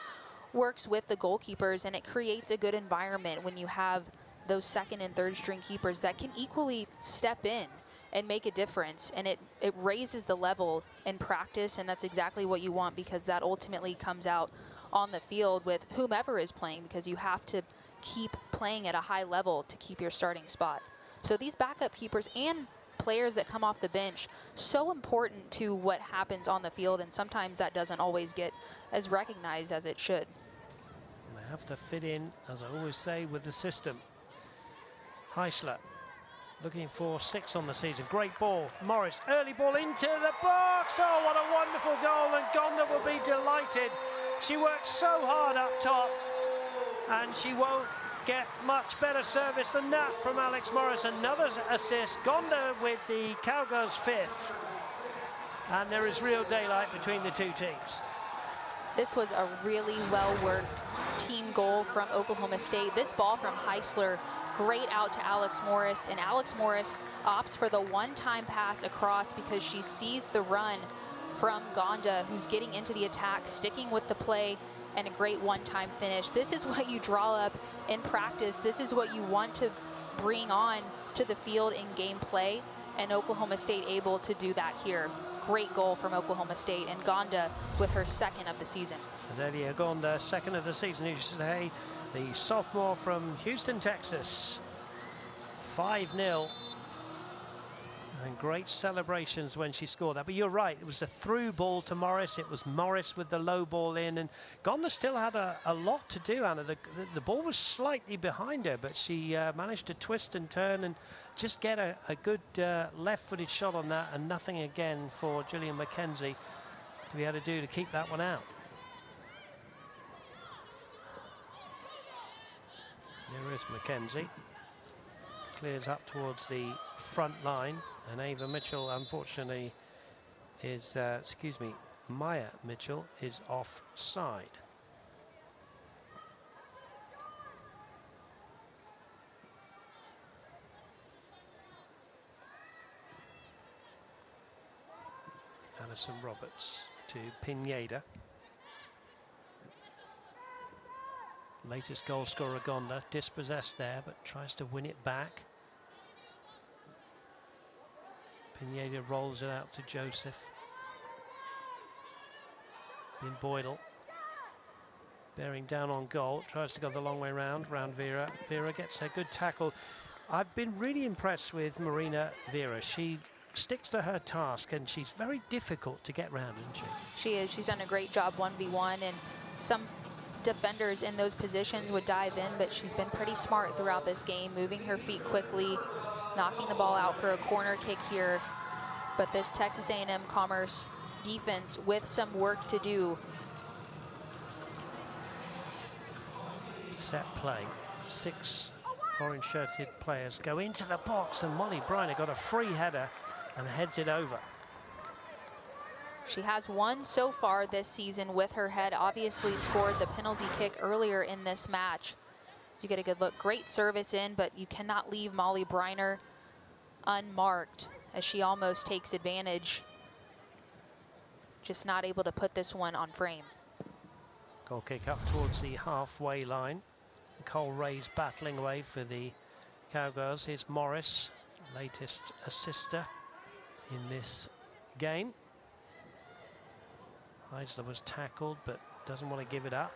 works with the goalkeepers, and it creates a good environment when you have those second and third string keepers that can equally step in and make a difference, and it raises the level in practice, and that's exactly what you want, because that ultimately comes out on the field with whomever is playing, because you have to keep playing at a high level to keep your starting spot. So these backup keepers and players that come off the bench, so important to what happens on the field, and sometimes that doesn't always get as recognized as it should. And they have to fit in, as I always say, with the system. Heisler looking for 6 on the season. Great ball. Morris, early ball into the box. Oh, what a wonderful goal, and Gonda will be delighted. She worked so hard up top, and she won't get much better service than that from Alex Morris. Another assist. Gonda with the Cowgirls' 5th. And there is real daylight between the two teams. This was a really well-worked team goal from Oklahoma State. This ball from Heisler, great out to Alex Morris, and Alex Morris opts for the one-time pass across because she sees the run from Gonda, who's getting into the attack, sticking with the play, and a great one-time finish. This is what you draw up in practice. This is what you want to bring on to the field in game play, and Oklahoma State able to do that here. Great goal from Oklahoma State, and Gonda with her 2nd of the season. Adelia Gonda, 2nd of the season, you should say, the sophomore from Houston, Texas. 5-0. And great celebrations when she scored that. But you're right, it was a through ball to Morris. It was Morris with the low ball in, and Gonda still had a lot to do, Anna. The ball was slightly behind her, but she managed to twist and turn and just get a good left-footed shot on that, and nothing again for Gillian McKenzie to be able to do to keep that one out. There is McKenzie. Clears up towards the front line, and Ava Mitchell, unfortunately, is, Maya Mitchell is offside. Alison Roberts to Pineda. Latest goal scorer Gonda, dispossessed there, but tries to win it back. Pineda rolls it out to Joseph. in Boydell. Bearing down on goal, tries to go the long way round Vera. Vera gets a good tackle. I've been really impressed with Marina Vera. She sticks to her task and she's very difficult to get round, isn't she? She is. She's done a great job 1v1, and some defenders in those positions would dive in, but she's been pretty smart throughout this game, moving her feet quickly, knocking the ball out for a corner kick here. But this Texas A&M Commerce defense with some work to do. Set play. 6 orange-shirted players go into the box, and Molly Briner got a free header and heads it over. She has one so far this season with her head. Obviously scored the penalty kick earlier in this match. You get a good look. Great service in, but you cannot leave Molly Briner unmarked as she almost takes advantage. Just not able to put this one on frame. Goal kick up towards the halfway line. Nicole Ray's battling away for the Cowgirls. Here's Morris, latest assister in this game. Heisler was tackled but doesn't want to give it up.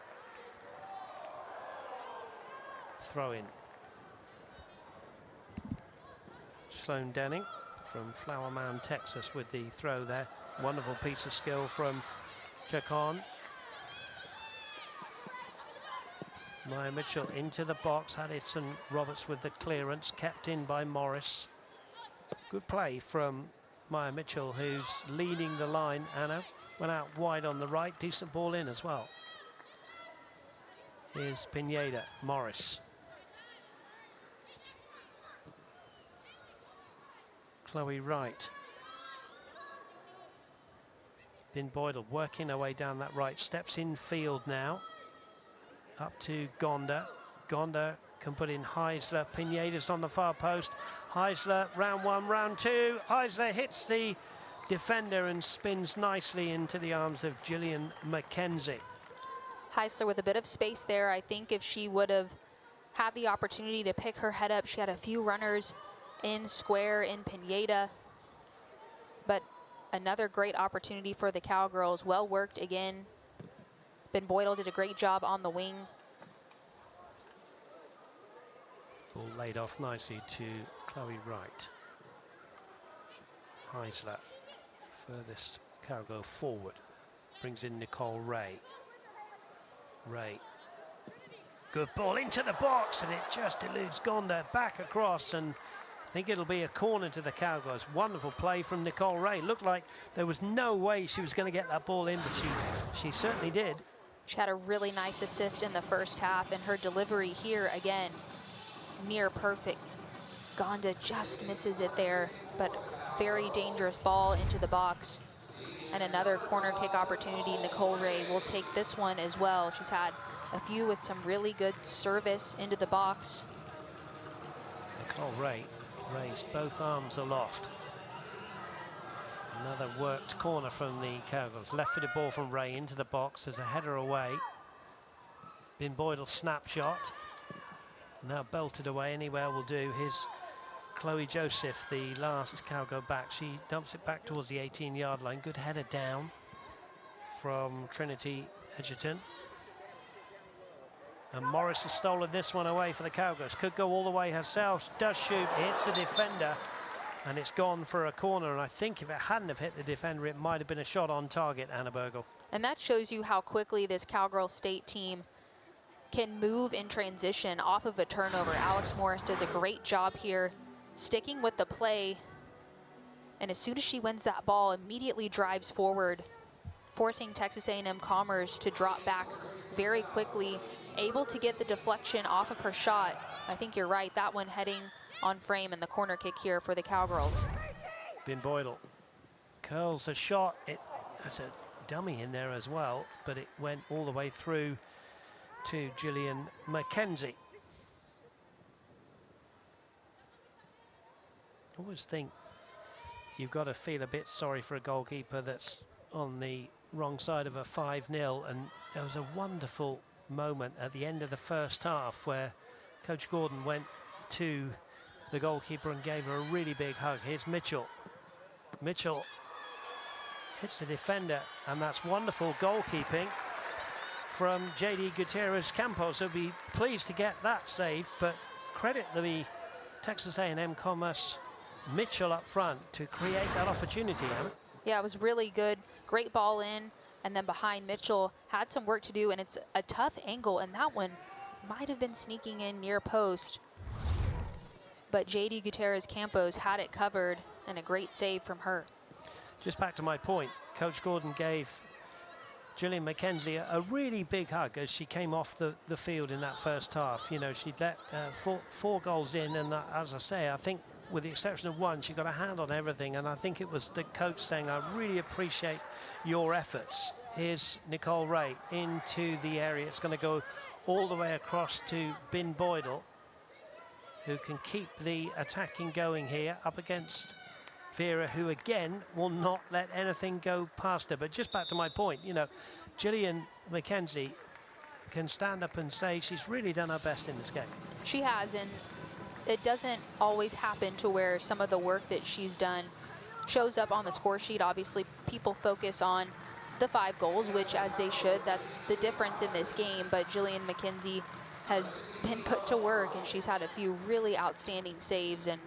Throw in. Sloan Denning from Flower Mound, Texas with the throw there. Wonderful piece of skill from Chacon. Maya Mitchell into the box. Addison Roberts with the clearance, kept in by Morris. Good play from Maya Mitchell, who's leading the line. Anna went out wide on the right. Decent ball in as well. Here's Pineda. Morris. Chloe Wright. Bin Boydell working her way down that right. Steps in field now. Up to Gonda. Gonda can put in Heisler. Pineda's on the far post. Heisler, round one, round two. Heisler hits the defender and spins nicely into the arms of Gillian McKenzie. Heisler with a bit of space there. I think if she would have had the opportunity to pick her head up, she had a few runners in square in Pineda. But another great opportunity for the Cowgirls. Well worked again. Ben Boydell did a great job on the wing. Ball laid off nicely to Chloe Wright. Heisler, furthest Cowgirl forward, brings in Nicole Ray. Ray, good ball into the box, and it just eludes Gonda. Back across, and I think it'll be a corner to the Cowgirls. Wonderful play from Nicole Ray. Looked like there was no way she was going to get that ball in, but she certainly did. She had a really nice assist in the first half, and her delivery here again, near perfect. Gonda just misses it there, but very dangerous ball into the box. And another corner kick opportunity. Nicole Ray will take this one as well. She's had a few with some really good service into the box. Nicole Ray raised both arms aloft. Another worked corner from the Cowgirls. Left-footed ball from Ray into the box as a header away. Bin Boydell snapshot. Now belted away, anywhere will do. Here's Chloe Joseph, the last Cowgirl back. She dumps it back towards the 18-yard line. Good header down from Trinity Edgerton. And Morris has stolen this one away for the Cowgirls. Could go all the way herself. Does shoot, hits the defender. And it's gone for a corner, and I think if it hadn't have hit the defender, it might have been a shot on target, Anna Burgle. And that shows you how quickly this Cowgirl State team can move in transition off of a turnover. Alex Morris does a great job here, sticking with the play. And as soon as she wins that ball, immediately drives forward, forcing Texas A&M Commerce to drop back very quickly, able to get the deflection off of her shot. I think you're right, that one heading on frame, and the corner kick here for the Cowgirls. Bin Boydell curls a shot. It has a dummy in there as well, but it went all the way through to Gillian McKenzie. I always think you've got to feel a bit sorry for a goalkeeper that's on the wrong side of a 5-0, and there was a wonderful moment at the end of the first half where Coach Gordon went to the goalkeeper and gave her a really big hug. Here's Mitchell. Mitchell hits the defender, and that's wonderful goalkeeping from JD Gutierrez Campos. He'll be pleased to get that save, but credit the Texas A&M Commerce Mitchell up front to create that opportunity. Anna. Yeah, it was really good. Great ball in, and then behind Mitchell had some work to do, and it's a tough angle, and that one might have been sneaking in near post. But JD Gutierrez Campos had it covered, and a great save from her. Just back to my point, Coach Gordon gave Jillian McKenzie a really big hug as she came off the field in that first half. You know, she'd let four goals in, and as I say, I think with the exception of one, she got a hand on everything, and I think it was the coach saying, I really appreciate your efforts. Here's Nicole Ray into the area. It's going to go all the way across to Bin Boydell, who can keep the attacking going here up against Vera, who again will not let anything go past her. But just back to my point, you know, Jillian McKenzie can stand up and say she's really done her best in this game. She has, and it doesn't always happen to where some of the work that she's done shows up on the score sheet. Obviously, people focus on the 5 goals, which as they should, that's the difference in this game. But Jillian McKenzie has been put to work, and she's had a few really outstanding saves, and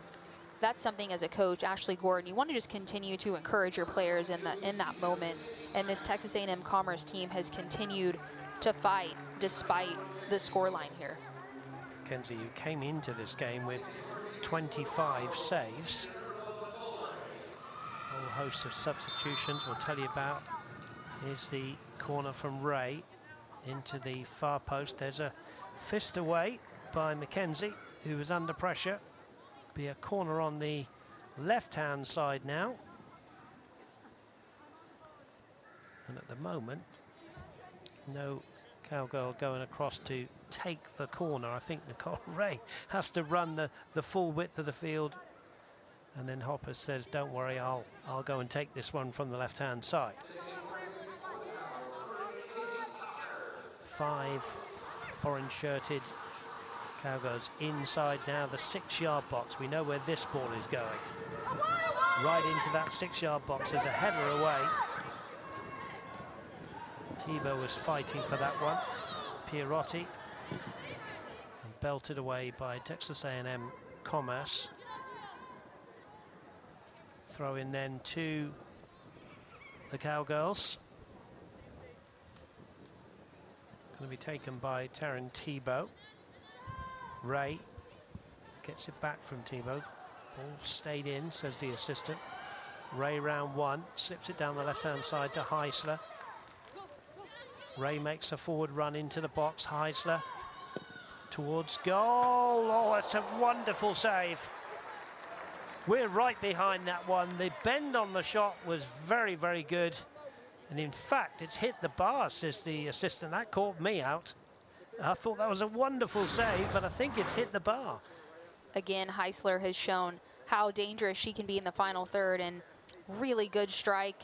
that's something as a coach, Ashley Gordon, you want to just continue to encourage your players in that moment. And this Texas A&M Commerce team has continued to fight despite the scoreline here. Kenzie, who came into this game with 25 saves. A whole host of substitutions we'll tell you about. Here's the corner from Ray into the far post. There's a fist away by McKenzie, who was under pressure. Be a corner on the left-hand side now. And at the moment, no Cowgirl going across to take the corner. I think Nicole Ray has to run the full width of the field. And then Hopper says, don't worry, I'll go and take this one from the left-hand side. 5 orange-shirted Cowgirls inside now the 6-yard box. We know where this ball is going. Right into that 6-yard box. There's a header away. Tebow was fighting for that one. Pierotti. And belted away by Texas A&M Commerce. Throw in then to the Cowgirls. Going to be taken by Taryn Tebow. Ray gets it back from Tebow. Ball stayed in, says the assistant. Ray round one, slips it down the left-hand side to Heisler. Ray makes a forward run into the box. Heisler towards goal. Oh, it's a wonderful save. We're right behind that one. The bend on the shot was very, very good. And in fact, it's hit the bar, says the assistant. That caught me out. I thought that was a wonderful save, but I think it's hit the bar. Again, Heisler has shown how dangerous she can be in the final third, and really good strike.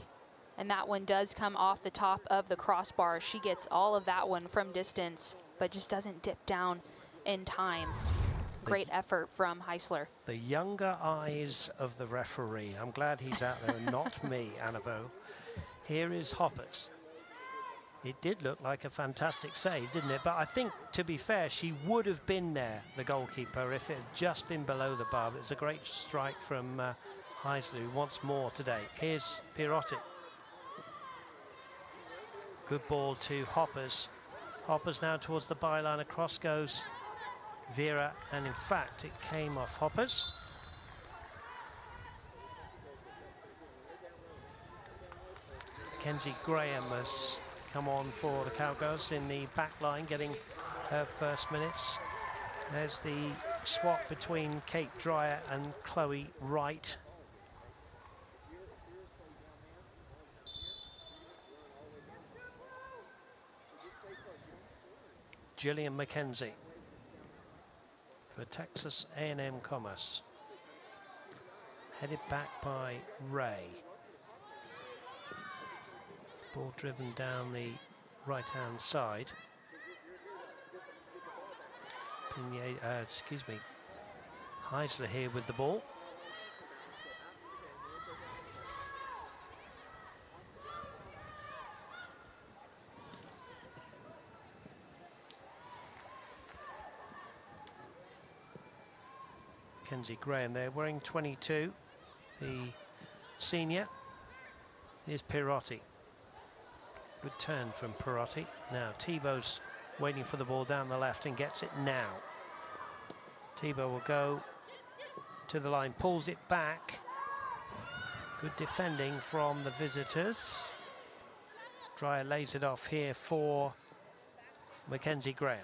And that one does come off the top of the crossbar. She gets all of that one from distance, but just doesn't dip down in time. Great effort from Heisler. The younger eyes of the referee. I'm glad he's out there and not me, Annabelle. Here is Hoppers. It did look like a fantastic save, didn't it? But I think, to be fair, she would have been there, the goalkeeper, if it had just been below the bar. But it's a great strike from Heisler, who wants more today. Here's Pierotti. Good ball to Hoppers. Hoppers now towards the byline. Across goes Vera, and in fact, it came off Hoppers. Kenzie Graham has come on for the Cowgirls in the back line, getting her first minutes. There's the swap between Kate Dreyer and Chloe Wright. Jillian McKenzie for Texas A&M Commerce. Headed back by Ray. Ball driven down the right-hand side. Heisler here with the ball. Mackenzie Graham there, wearing 22. The senior is Pirotti. Good turn from Pirotti. Now Thibault's waiting for the ball down the left and gets it now. Thibault will go to the line, pulls it back. Good defending from the visitors. Dreyer lays it off here for Mackenzie Graham.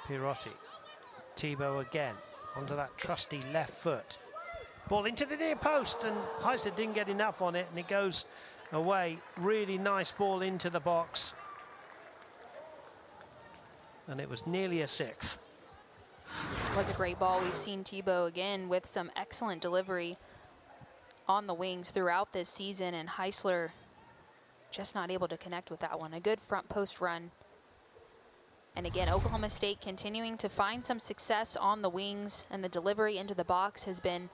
Pirotti. Thibault again onto that trusty left foot. Ball into the near post, and Heisler didn't get enough on it, and it goes away. Really nice ball into the box. And it was nearly a sixth. It was a great ball. We've seen Thibault again with some excellent delivery on the wings throughout this season, and Heisler just not able to connect with that one. A good front post run. And again, Oklahoma State continuing to find some success on the wings, and the delivery into the box has been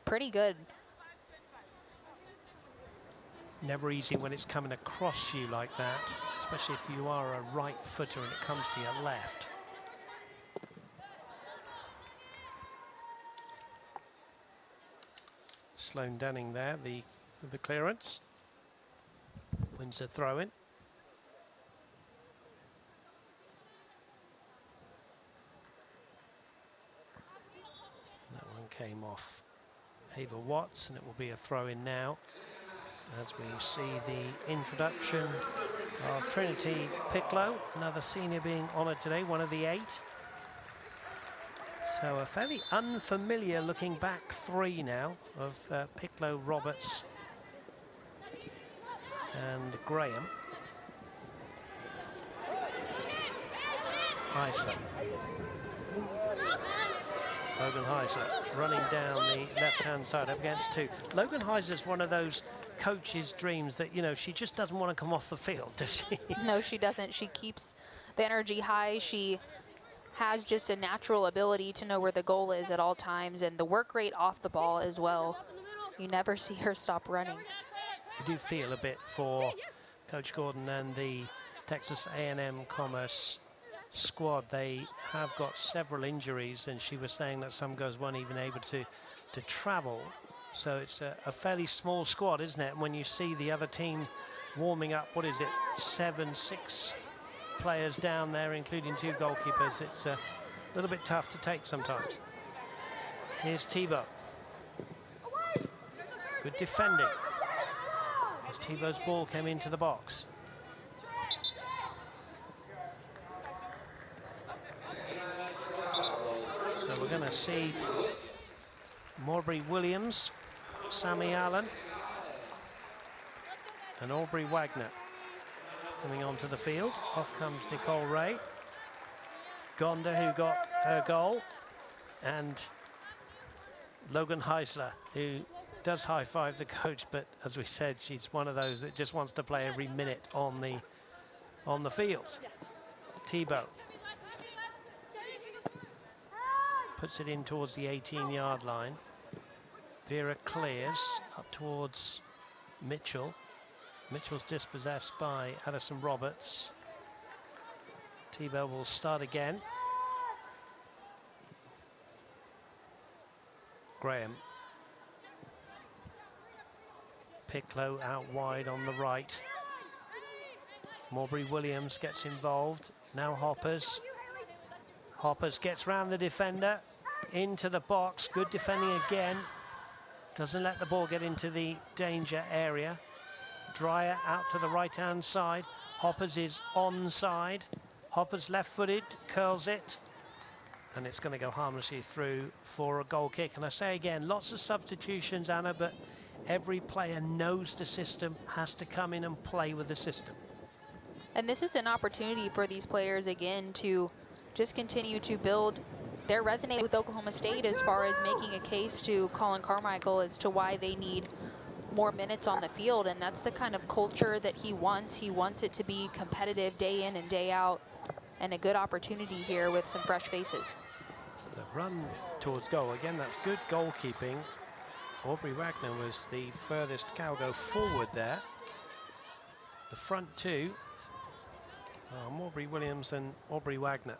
pretty good. Never easy when it's coming across you like that, especially if you are a right footer and it comes to your left. Sloan Dunning there, the clearance. Wins the throw-in. That one came off Ava Watts, and it will be a throw-in now as we see the introduction of Trinity Picklow, another senior being honoured today, one of the 8. So a fairly unfamiliar looking back three now of Picklow, Roberts and Graham. Heisler. Logan Heisler running down the left-hand side up against 2. Logan Heisler's one of those coach's dreams that, you know, she just doesn't want to come off the field, does she? No, she doesn't. She keeps the energy high. She has just a natural ability to know where the goal is at all times, and the work rate off the ball as well. You never see her stop running. I do feel a bit for Coach Gordon and the Texas A&M Commerce squad. They have got several injuries, and she was saying that some girls weren't even able to travel. So it's a fairly small squad, isn't it? When you see the other team warming up, what is it, 6 players down there, including 2 goalkeepers, it's a little bit tough to take sometimes. Here's Thibault. Good defending. As Thibault's ball came into the box. So we're going to see Morbury Williams, Sammy Allen, and Aubrey Wagner coming onto the field. Off comes Nicole Ray. Gonda, who got her goal, and Logan Heisler, who does high-five the coach, but as we said, she's one of those that just wants to play every minute on the field. Thibault puts it in towards the 18-yard line. Vera clears up towards Mitchell. Mitchell's dispossessed by Addison Roberts. Thibault will start again. Graham. Picklow out wide on the right. Morbury Williams gets involved. Now Hoppers. Hoppers gets round the defender. Into the box. Good defending again. Doesn't let the ball get into the danger area. Dreyer out to the right-hand side. Hoppers is onside. Hoppers left-footed, curls it. And it's going to go harmlessly through for a goal kick. And I say again, lots of substitutions, Anna, but every player knows the system, has to come in and play with the system. And this is an opportunity for these players, again, to just continue to build their resume with Oklahoma State as far as making a case to Colin Carmichael as to why they need more minutes on the field. And that's the kind of culture that he wants. He wants it to be competitive day in and day out, and a good opportunity here with some fresh faces. The run towards goal, again, that's good goalkeeping. Aubrey Wagner was the furthest cow go forward there. The front two are Morbury Williams and Aubrey Wagner.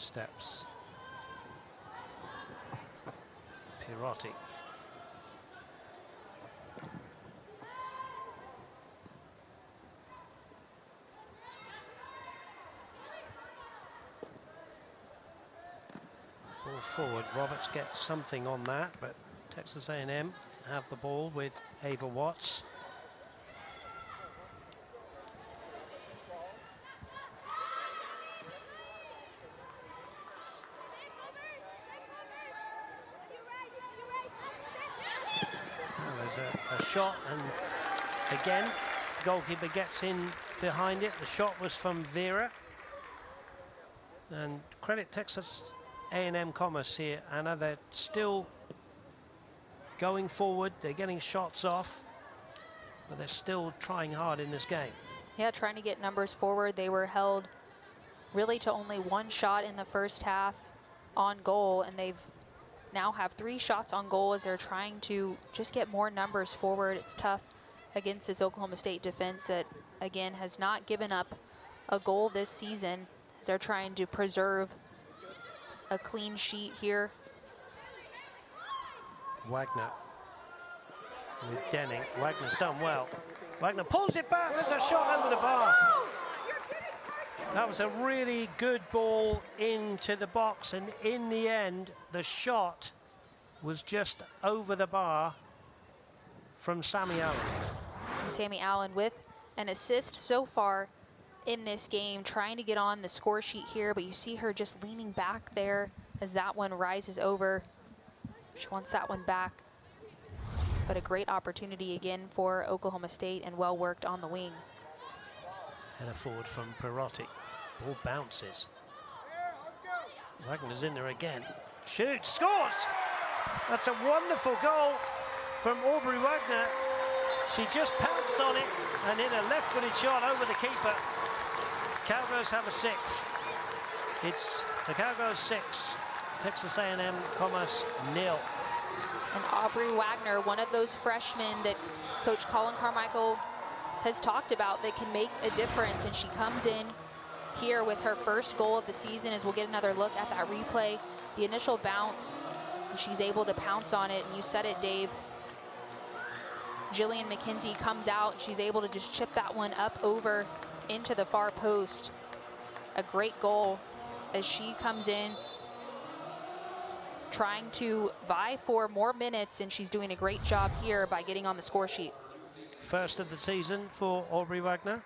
footsteps. Pirotti. Ball forward. Roberts gets something on that, but Texas A&M have the ball with Ava Watts. A shot, and again goalkeeper gets in behind it. The shot was from Vera, and credit Texas A&M Commerce here, Anna. They're still going forward, they're getting shots off, but they're still trying hard in this game. Yeah, trying to get numbers forward. They were held really to only one shot in the first half on goal, and they've now have 3 shots on goal as they're trying to just get more numbers forward. It's tough against this Oklahoma State defense that, again, has not given up a goal this season, as they're trying to preserve a clean sheet here. Wagner with Denning. Wagner's done well. Wagner pulls it back. There's a shot under the bar. That was a really good ball into the box, and in the end, the shot was just over the bar from Sammy Allen. And Sammy Allen with an assist so far in this game, trying to get on the score sheet here, but you see her just leaning back there as that one rises over. She wants that one back. But a great opportunity again for Oklahoma State, and well worked on the wing. Header forward from Pirotti. Ball bounces. Wagner's in there again. Shoots, scores! That's a wonderful goal from Aubrey Wagner. She just pounced on it and in a left-footed shot over the keeper. Cowgirls have a 6th. It's the Cowgirls 6, Texas A&M Commerce 0. And Aubrey Wagner, one of those freshmen that Coach Colin Carmichael has talked about that can make a difference, and she comes in here with her first goal of the season, as we'll get another look at that replay. The initial bounce, and she's able to pounce on it, and you said it, Dave. Jillian McKenzie comes out, and she's able to just chip that one up over into the far post. A great goal as she comes in, trying to vie for more minutes, and she's doing a great job here by getting on the score sheet. First of the season for Aubrey Wagner.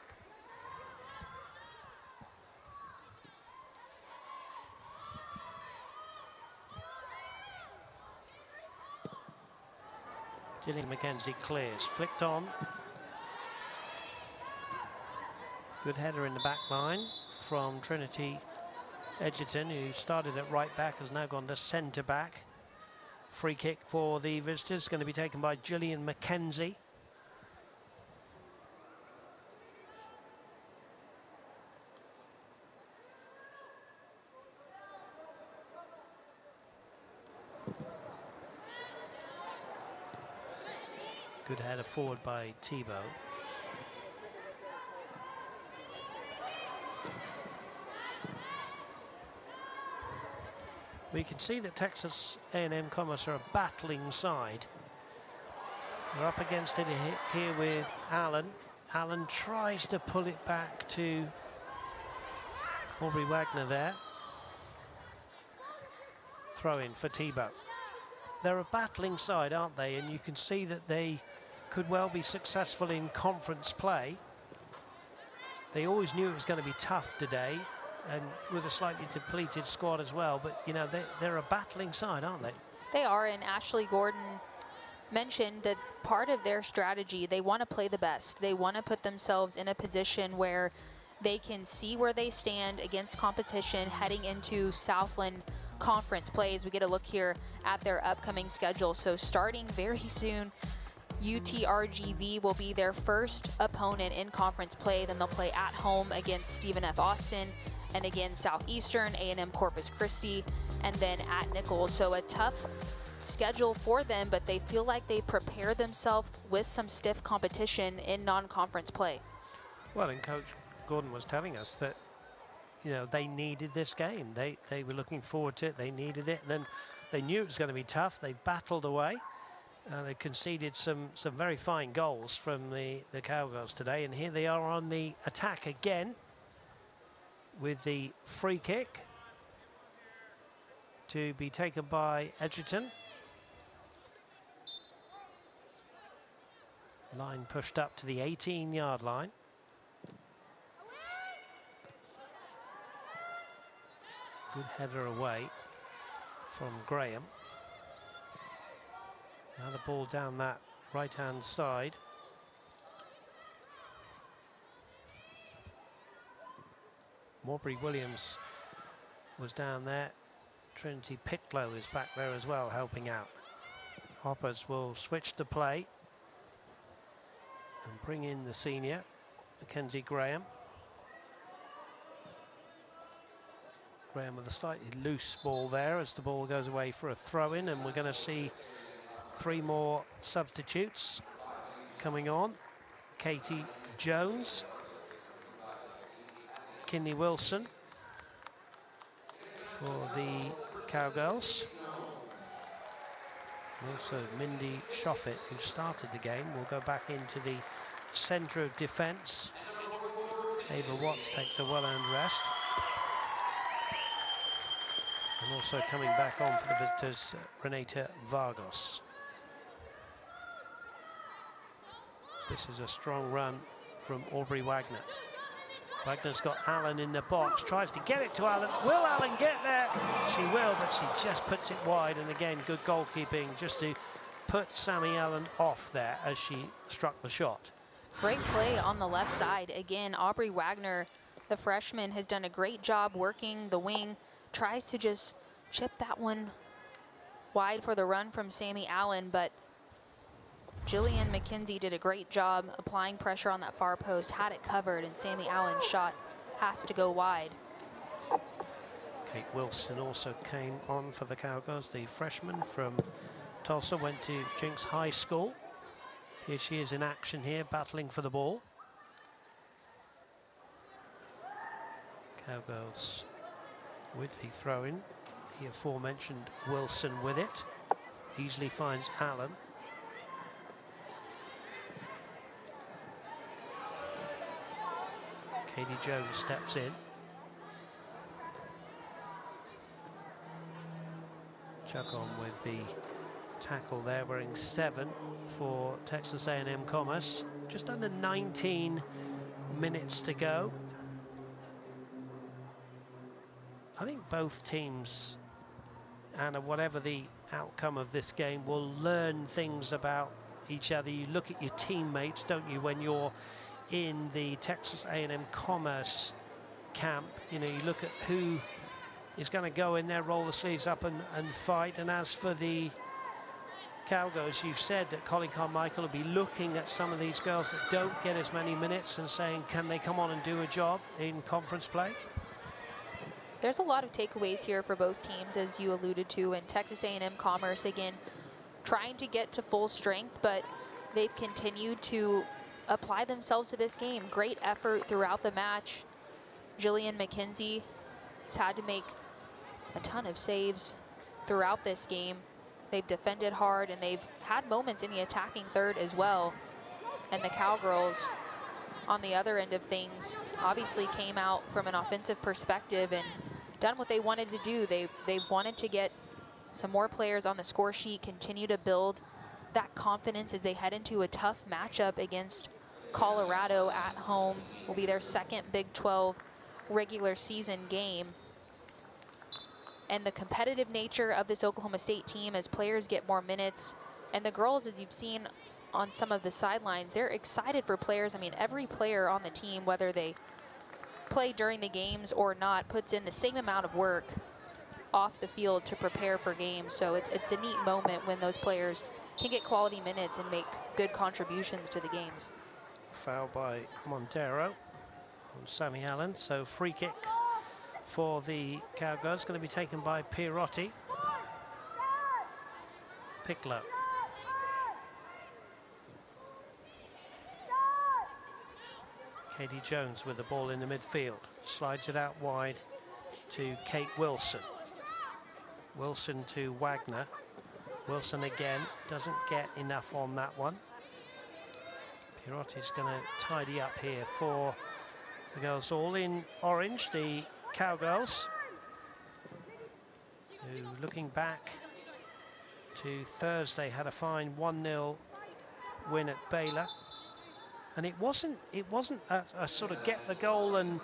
Jillian McKenzie clears, flicked on. Good header in the back line from Trinity Edgerton, who started at right back, has now gone to centre back. Free kick for the visitors, going to be taken by Jillian McKenzie. Good header forward by Tebow. We can see that Texas A&M Commerce are a battling side. They're up against it here with Allen. Allen tries to pull it back to Aubrey Wagner there. Throw in for Tebow. They're a battling side, aren't they? And you can see that they could well be successful in conference play. They always knew it was going to be tough today, and with a slightly depleted squad as well. But, you know, they're a battling side, aren't they? They are, and Ashley Gordon mentioned that part of their strategy, they want to play the best. They want to put themselves in a position where they can see where they stand against competition heading into Southland Conference play, as we get a look here at their upcoming schedule. So starting very soon, UTRGV will be their first opponent in conference play. Then they'll play at home against Stephen F. Austin, and again Southeastern, A&M Corpus Christi, and then at Nichols. So a tough schedule for them, but they feel like they prepare themselves with some stiff competition in non-conference play. Well, and Coach Gordon was telling us that you know, they needed this game. They were looking forward to it. They needed it. And then they knew it was going to be tough. They battled away. They conceded some very fine goals from the Cowgirls today. And here they are on the attack again with the free kick to be taken by Edgerton. Line pushed up to the 18-yard line. Good header away from Graham. Now the ball down that right-hand side. Maubrey Williams was down there. Trinity Picklow is back there as well, helping out. Hoppers will switch to play and bring in the senior, Mackenzie Graham. Graham with a slightly loose ball there as the ball goes away for a throw-in, and we're going to see 3 more substitutes coming on. Katie Jones, Kinney Wilson for the Cowgirls. Also Mindy Shoffett, who started the game, will go back into the centre of defence. Ava Watts takes a well-earned rest. And also coming back on for the visitors, Renata Vargas. This is a strong run from Aubrey Wagner. Wagner's got Allen in the box, tries to get it to Allen. Will Allen get there? She will, but she just puts it wide. And again, good goalkeeping just to put Sammy Allen off there as she struck the shot. Great play on the left side. Again, Aubrey Wagner, the freshman, has done a great job working the wing. Tries to just chip that one wide for the run from Sammy Allen, but Jillian McKenzie did a great job applying pressure on that far post, had it covered, and Sammy Allen's shot has to go wide. Kate Wilson also came on for the Cowgirls. The freshman from Tulsa went to Jinx High School. Here she is in action here, battling for the ball. Cowgirls with the throw-in. The aforementioned Wilson with it. Easily finds Allen. Katie Jones steps in. Chuck on with the tackle there, wearing 7 for Texas A&M Commerce. Just under 19 minutes to go. I think both teams, Anna, whatever the outcome of this game, will learn things about each other. You look at your teammates, don't you, when you're in the Texas A&M Commerce camp. You know, you look at who is going to go in there, roll the sleeves up and fight. And as for the Cowgirls, you've said that Colin Carmichael will be looking at some of these girls that don't get as many minutes and saying, can they come on and do a job in conference play? There's a lot of takeaways here for both teams, as you alluded to, and Texas A&M Commerce, again, trying to get to full strength, but they've continued to apply themselves to this game. Great effort throughout the match. Jillian McKenzie has had to make a ton of saves throughout this game. They've defended hard, and they've had moments in the attacking third as well. And the Cowgirls, on the other end of things, obviously came out from an offensive perspective and done what they wanted to do. They wanted to get some more players on the score sheet, continue to build that confidence as they head into a tough matchup against Colorado at home. Will be their second Big 12 regular season game. And the competitive nature of this Oklahoma State team as players get more minutes. And the girls, as you've seen on some of the sidelines, they're excited for players. I mean, every player on the team, whether they play during the games or not, puts in the same amount of work off the field to prepare for games. So it's a neat moment when those players can get quality minutes and make good contributions to the games. Foul by Montero on Sammy Allen. So free kick for the Cowgirls, going to be taken by Pierotti. Picklow. Katie Jones with the ball in the midfield. Slides it out wide to Kate Wilson. Wilson to Wagner. Wilson again, doesn't get enough on that one. Pirotti's going to tidy up here for the girls all in orange, the Cowgirls, who, looking back to Thursday, had a fine 1-0 win at Baylor. And it wasn't a sort of get the goal and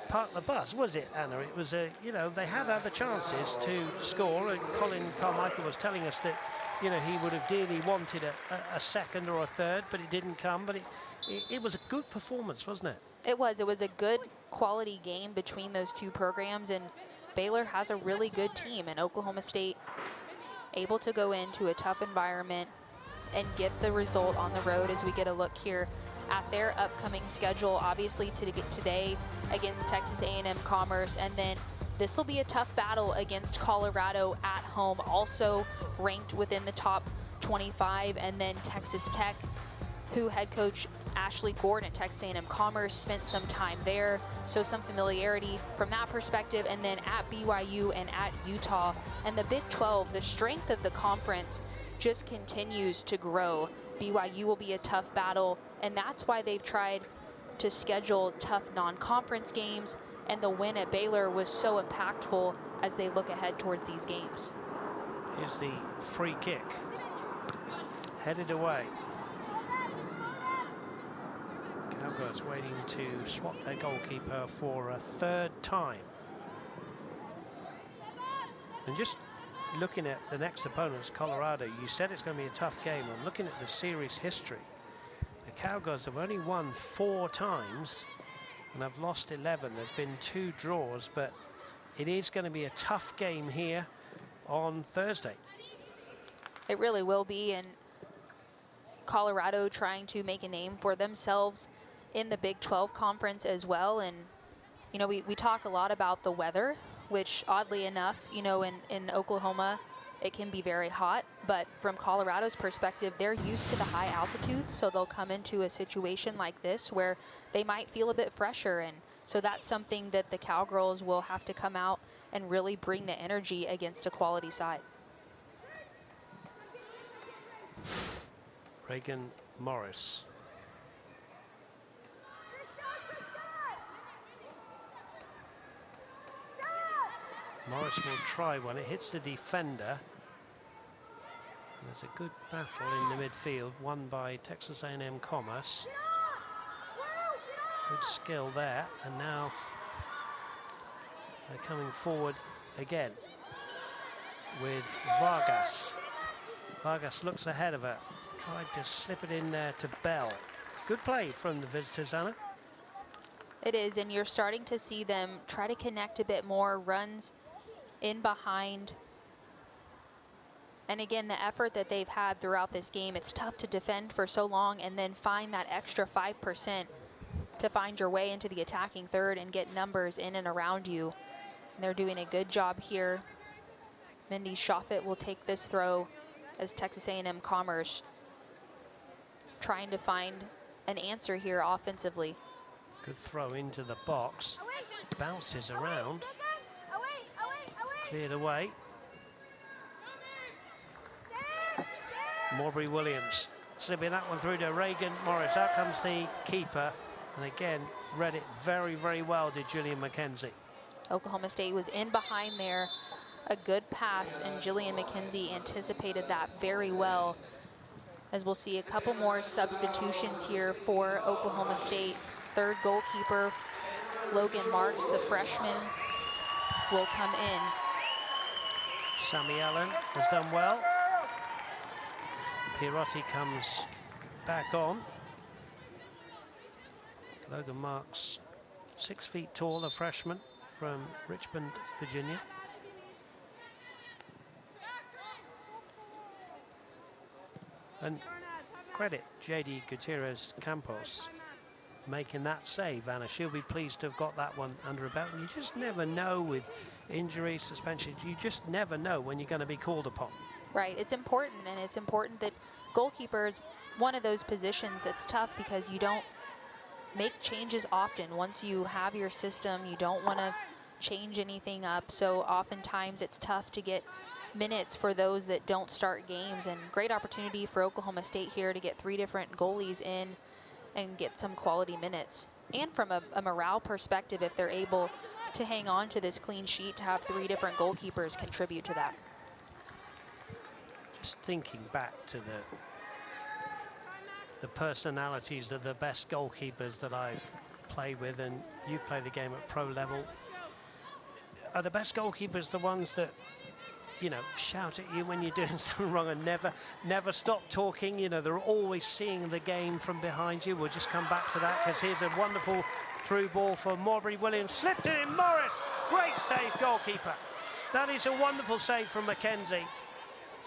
park the bus, was it, Anna? It was a, you know, they had other chances to score, and Colin Carmichael was telling us that, you know, he would have dearly wanted a second or a third, but it didn't come. But it was a good performance, wasn't it? It was a good quality game between those two programs, and Baylor has a really good team, and Oklahoma State able to go into a tough environment and get the result on the road. As we get a look here at their upcoming schedule, obviously today against Texas A&M Commerce, and then this will be a tough battle against Colorado at home, also ranked within the top 25, and then Texas Tech, who head coach Ashley Gordon at Texas A&M Commerce spent some time there, so some familiarity from that perspective, and then at BYU and at Utah. And the Big 12, the strength of the conference just continues to grow. BYU will be a tough battle, and that's why they've tried to schedule tough non-conference games, and the win at Baylor was so impactful as they look ahead towards these games. Here's the free kick, headed away. Cowgirls waiting to swap their goalkeeper for a third time. And just looking at the next opponents, Colorado, you said it's going to be a tough game. I'm looking at the series history. The Cowgirls have only won 4 times and have lost 11. There's been 2 draws, but it is going to be a tough game here on Thursday. It really will be, and Colorado trying to make a name for themselves in the Big 12 conference as well. And, you know, we talk a lot about the weather, which oddly enough, you know, in Oklahoma, it can be very hot, but from Colorado's perspective, they're used to the high altitude, so they'll come into a situation like this where they might feel a bit fresher, and so that's something that the Cowgirls will have to come out and really bring the energy against a quality side. Reagan Morris. Morris will try one. It hits the defender. There's a good battle in the midfield, won by Texas A&M Commerce. Good skill there, and now they're coming forward again with Vargas. Vargas looks ahead of her, tried to slip it in there to Bell. Good play from the visitors, Anna. It is, and you're starting to see them try to connect a bit more, runs in behind. And again, the effort that they've had throughout this game, it's tough to defend for so long and then find that extra 5% to find your way into the attacking third and get numbers in and around you. And they're doing a good job here. Mindy Shoffett will take this throw as Texas A&M Commerce trying to find an answer here offensively. Good throw into the box. Bounces around. Cleared away. Morbury Williams slipping that one through to Reagan Morris. Out comes the keeper, and again read it very, very well, did Jillian McKenzie. Oklahoma State was in behind there. A good pass, and Jillian McKenzie anticipated that very well. As we'll see a couple more substitutions here for Oklahoma State. Third goalkeeper, Logan Marks, the freshman, will come in. Sammy Allen has done well. Pirotti comes back on. Logan Marks, 6 feet tall, a freshman from Richmond, Virginia. And credit JD Gutierrez Campos making that save, Anna. She'll be pleased to have got that one under her belt. And you just never know with injury, suspension, you just never know when you're going to be called upon. Right, it's important, and it's important that goalkeeper is one of those positions that's tough because you don't make changes often. Once you have your system, you don't want to change anything up. So oftentimes it's tough to get minutes for those that don't start games, and great opportunity for Oklahoma State here to get 3 different goalies in and get some quality minutes. And from a morale perspective, if they're able to hang on to this clean sheet, to have 3 different goalkeepers contribute to that. Just thinking back to the personalities of the best goalkeepers that I've played with, and you play the game at pro level. Are the best goalkeepers the ones that, you know, shout at you when you're doing something wrong and never stop talking? You know, they're always seeing the game from behind you. We'll just come back to that, because here's a wonderful through ball for Marbury Williams. Slipped it in, Morris. Great save, goalkeeper. That is a wonderful save from Mackenzie.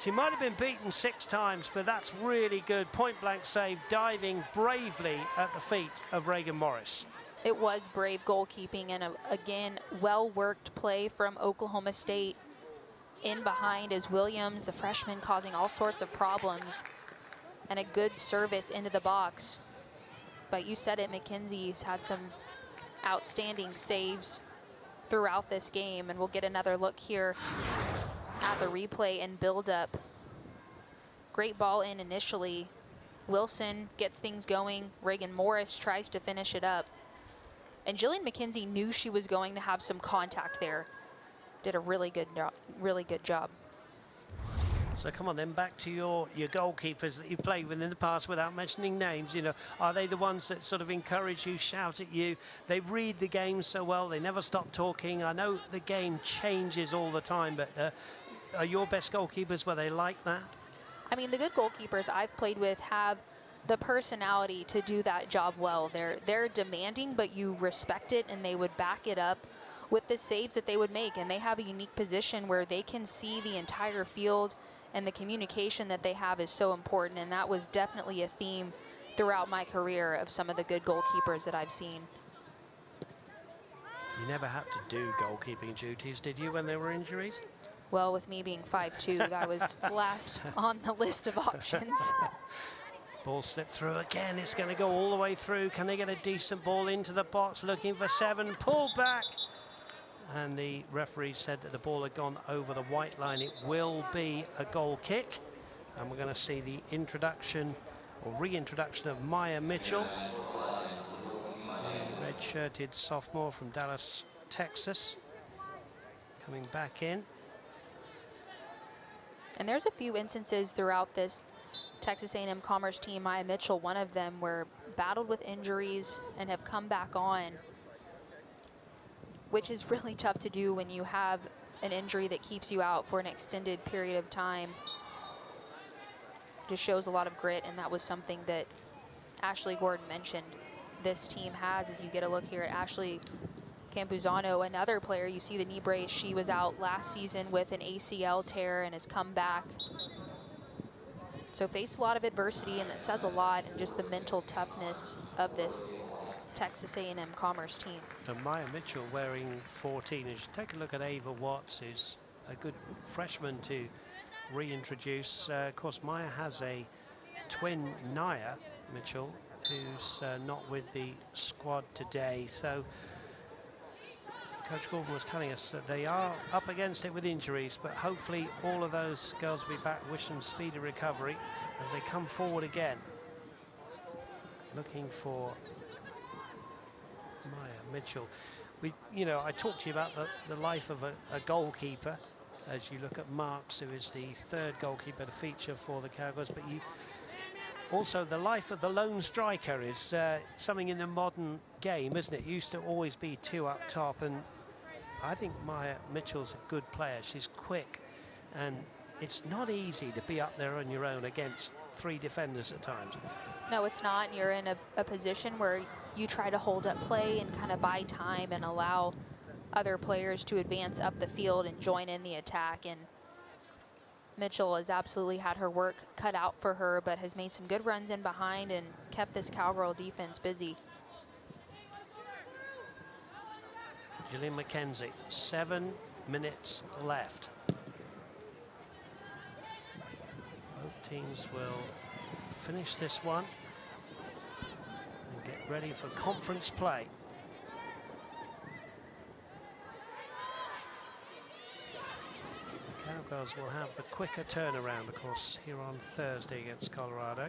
She might have been beaten 6 times, but that's really good. Point-blank save, diving bravely at the feet of Reagan Morris. It was brave goalkeeping, and again, well-worked play from Oklahoma State. In behind is Williams, the freshman, causing all sorts of problems, and a good service into the box. But you said it, Mackenzie's had some outstanding saves throughout this game, and we'll get another look here at the replay and build up. Great ball in initially. Wilson gets things going. Reagan Morris tries to finish it up. And Jillian McKenzie knew she was going to have some contact there. Did a really good job. So come on then, back to your goalkeepers that you've played with in the past without mentioning names. You know, are they the ones that sort of encourage you, shout at you? They read the game so well, they never stop talking. I know the game changes all the time, but are your best goalkeepers, were they like that? I mean, the good goalkeepers I've played with have the personality to do that job well. They're demanding, but you respect it, and they would back it up with the saves that they would make. And they have a unique position where they can see the entire field, and the communication that they have is so important. And that was definitely a theme throughout my career of some of the good goalkeepers that I've seen. You never had to do goalkeeping duties, did you, when there were injuries? Well, with me being 5'2", that was last on the list of options. Ball slipped through again. It's going to go all the way through. Can they get a decent ball into the box? Looking for 7. Pull back. And the referee said that the ball had gone over the white line. It will be a goal kick. And we're going to see the introduction or reintroduction of Maya Mitchell, a red-shirted sophomore from Dallas, Texas, coming back in. And there's a few instances throughout this Texas A&M Commerce team, Maya Mitchell, one of them, were battled with injuries and have come back on, which is really tough to do when you have an injury that keeps you out for an extended period of time. Just shows a lot of grit, and that was something that Ashley Gordon mentioned this team has. As you get a look here at Ashley Campuzano, another player, you see the knee brace. She was out last season with an ACL tear and has come back. So faced a lot of adversity, and it says a lot, and just the mental toughness of this Texas A&M Commerce team. And Maya Mitchell wearing 14. As you take a look at Ava Watts, who's a good freshman to reintroduce. Of course, Maya has a twin, Naya Mitchell, who's not with the squad today. So Coach Gordon was telling us that they are up against it with injuries, but hopefully all of those girls will be back. Wish them speedy recovery as they come forward again. Looking for Maya Mitchell. I talked to you about the life of a goalkeeper as you look at Marks, who is the 3rd goalkeeper to feature for the Cowgirls, but also the life of the lone striker is something in the modern game, isn't it? Used to always be 2 up top, and I think Maya Mitchell's a good player. She's quick, and it's not easy to be up there on your own against 3 defenders at times. No, it's not. You're in a position where you try to hold up play and kind of buy time and allow other players to advance up the field and join in the attack. And Mitchell has absolutely had her work cut out for her, but has made some good runs in behind and kept this Cowgirl defense busy. Jillian McKenzie, 7 minutes left. Both teams will finish this one and get ready for conference play. The Cowgirls will have the quicker turnaround, of course, here on Thursday against Colorado.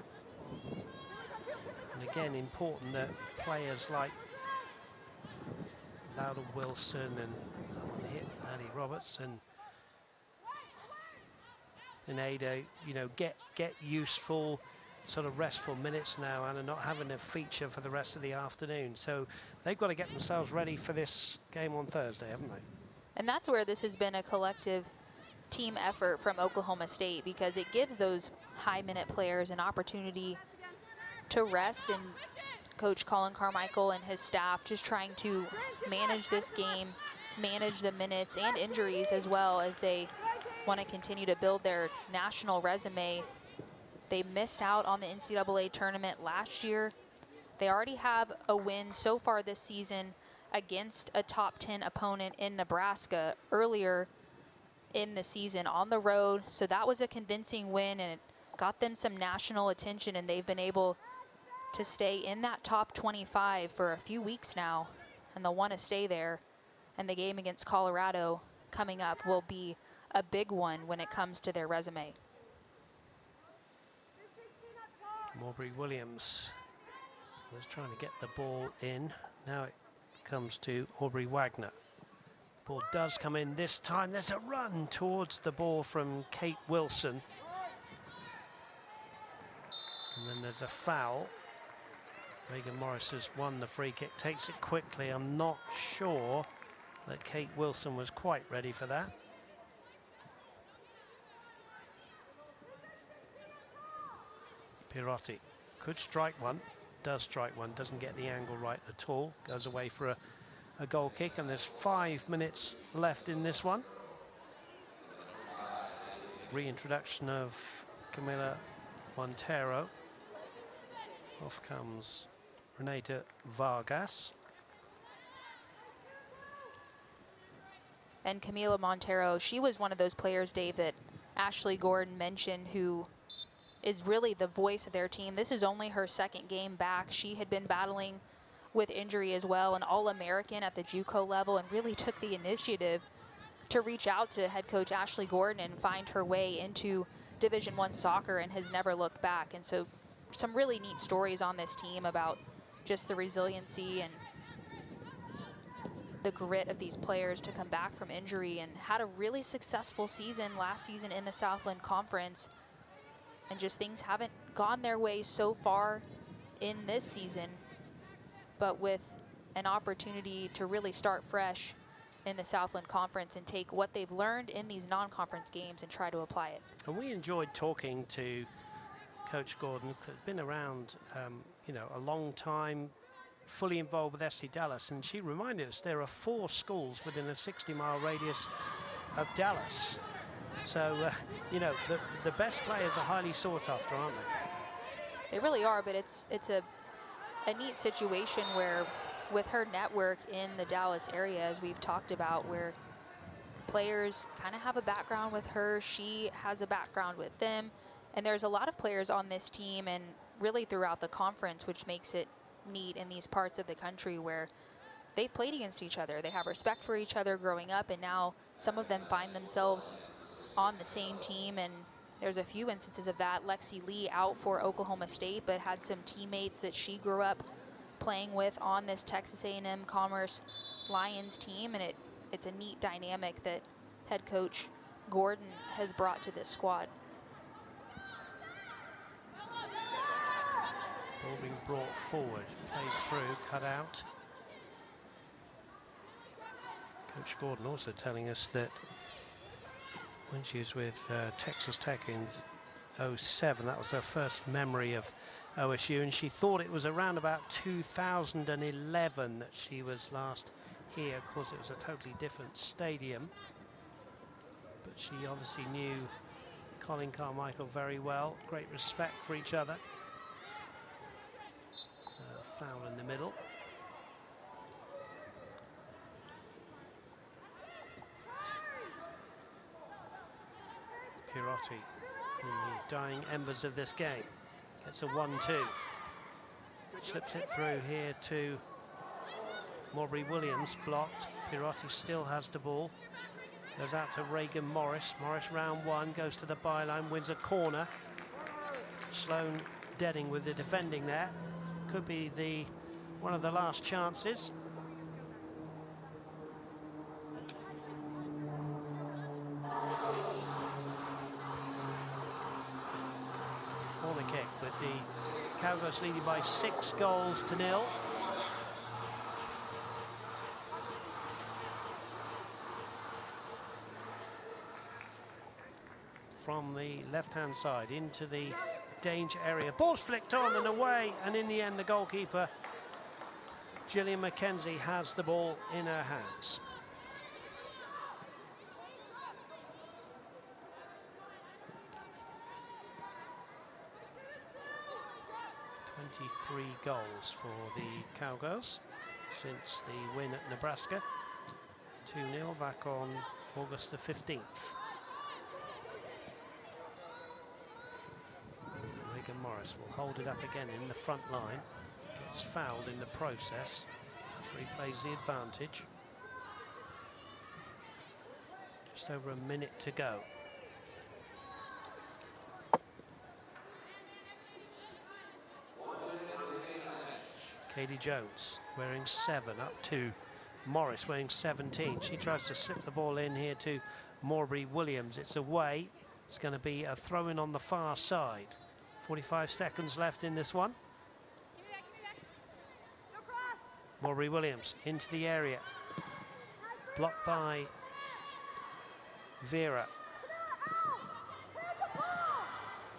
And again, important that players like Loudon Wilson and Annie Roberts and Ada, you know, get useful, sort of restful minutes now and are not having a feature for the rest of the afternoon. So they've got to get themselves ready for this game on Thursday, haven't they? And that's where this has been a collective team effort from Oklahoma State, because it gives those high-minute players an opportunity to rest, and Coach Colin Carmichael and his staff just trying to manage this game, manage the minutes and injuries, as well as they want to continue to build their national resume. They missed out on the NCAA tournament last year. They already have a win so far this season against a top 10 opponent in Nebraska earlier in the season on the road. So that was a convincing win, and it got them some national attention, and they've been able to stay in that top 25 for a few weeks now, and they'll want to stay there. And the game against Colorado coming up will be a big one when it comes to their resume. Aubrey Williams was trying to get the ball in. Now it comes to Aubrey Wagner. The ball does come in this time. There's a run towards the ball from Kate Wilson. And then there's a foul. Reagan Morris has won the free kick, takes it quickly. I'm not sure that Kate Wilson was quite ready for that. Pirotti could strike one, does strike one, doesn't get the angle right at all, goes away for a goal kick, and there's 5 minutes left in this one. Reintroduction of Camila Montero. Off comes Renata Vargas. And Camila Montero, she was one of those players, Dave, that Ashley Gordon mentioned, who is really the voice of their team. This is only her second game back. She had been battling with injury as well, an All-American at the JUCO level, and really took the initiative to reach out to head coach Ashley Gordon and find her way into Division I soccer, and has never looked back. And so some really neat stories on this team about just the resiliency and the grit of these players to come back from injury, and had a really successful season last season in the Southland Conference. And just things haven't gone their way so far in this season, but with an opportunity to really start fresh in the Southland Conference and take what they've learned in these non-conference games and try to apply it. And we enjoyed talking to Coach Gordon, who's been around, you know, a long time, fully involved with SC Dallas, and she reminded us there are 4 schools within a 60-mile radius of Dallas. So, you know, the best players are highly sought after, aren't they? They really are, but it's a neat situation where, with her network in the Dallas area, as we've talked about, where players kind of have a background with her, she has a background with them, and there's a lot of players on this team and really throughout the conference, which makes it neat in these parts of the country where they've played against each other. They have respect for each other growing up, and now some of them find themselves on the same team, and there's a few instances of that. Lexi Lee out for Oklahoma State, but had some teammates that she grew up playing with on this Texas A&M Commerce Lions team, and it's a neat dynamic that head coach Gordon has brought to this squad. Ball being brought forward, played through, cut out. Coach Gordon also telling us that when she was with Texas Tech in 07, that was her first memory of OSU, and she thought it was around about 2011 that she was last here. Of course, it was a totally different stadium, but she obviously knew Colin Carmichael very well, great respect for each other. So a foul in the middle. Pirotti in the dying embers of this game gets a 1-2. Slips it through here to Morbury Williams, blocked. Pirotti still has the ball. Goes out to Reagan Morris. Morris round one, goes to the byline, wins a corner. Sloane Deading with the defending there. Could be one of the last chances. Corner kick with the Cowgirls leading by 6-0. From the left-hand side into the danger area. Ball's flicked on and away, and in the end the goalkeeper, Gillian McKenzie, has the ball in her hands. (23 goals for the Cowgirls since the win at Nebraska. 2-0 back on August the 15th. Reagan Morris will hold it up again in the front line. Gets fouled in the process. Referee plays the advantage. Just over a minute to go. Katie Jones wearing 7, up to Morris wearing 17. She tries to slip the ball in here to Morbury Williams. It's away. It's going to be a throw-in on the far side. 45 seconds left in this one. Morbury Williams into the area. Blocked by Vera.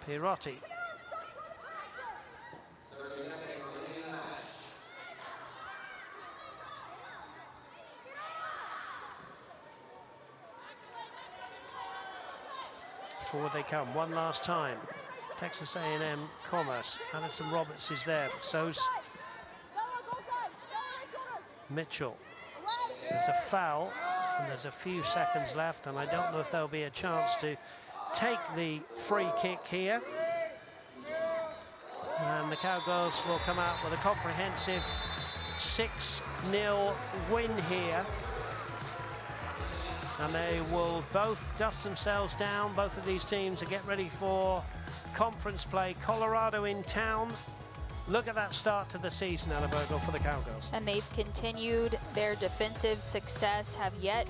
Pirotti. Forward they come one last time. Texas A&M Commerce. Alison Roberts is there, but so's Mitchell. There's a foul, and there's a few seconds left, and I don't know if there'll be a chance to take the free kick here. And the Cowgirls will come out with a comprehensive 6-0 win here. And they will both dust themselves down, both of these teams, and get ready for conference play. Colorado in town. Look at that start to the season, Anna Bergel, for the Cowgirls. And they've continued their defensive success, have yet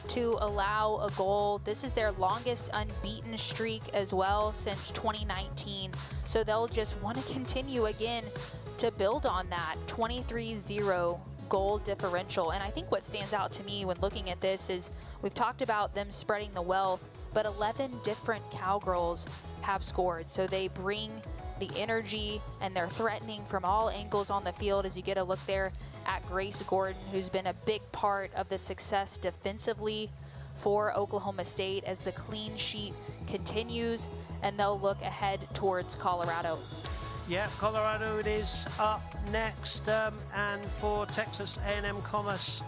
to allow a goal. This is their longest unbeaten streak as well since 2019. So they'll just want to continue again to build on that 23-0 goal differential. And I think what stands out to me when looking at this is we've talked about them spreading the wealth, but 11 different Cowgirls have scored. So they bring the energy and they're threatening from all angles on the field. As you get a look there at Grace Gordon, who's been a big part of the success defensively for Oklahoma State as the clean sheet continues, and they'll look ahead towards Colorado. Yeah, Colorado it is up next, and for Texas A&M Commerce,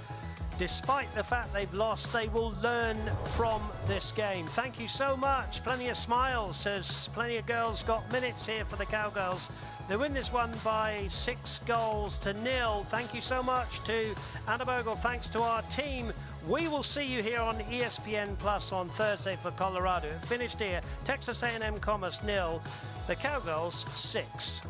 despite the fact they've lost, they will learn from this game. Thank you so much. Plenty of smiles as plenty of girls got minutes here for the Cowgirls. They win this one by 6-0. Thank you so much to Anna Bergel. Thanks to our team. We will see you here on ESPN Plus on Thursday for Colorado. It finished here. Texas A&M Commerce 0. The Cowgirls 6.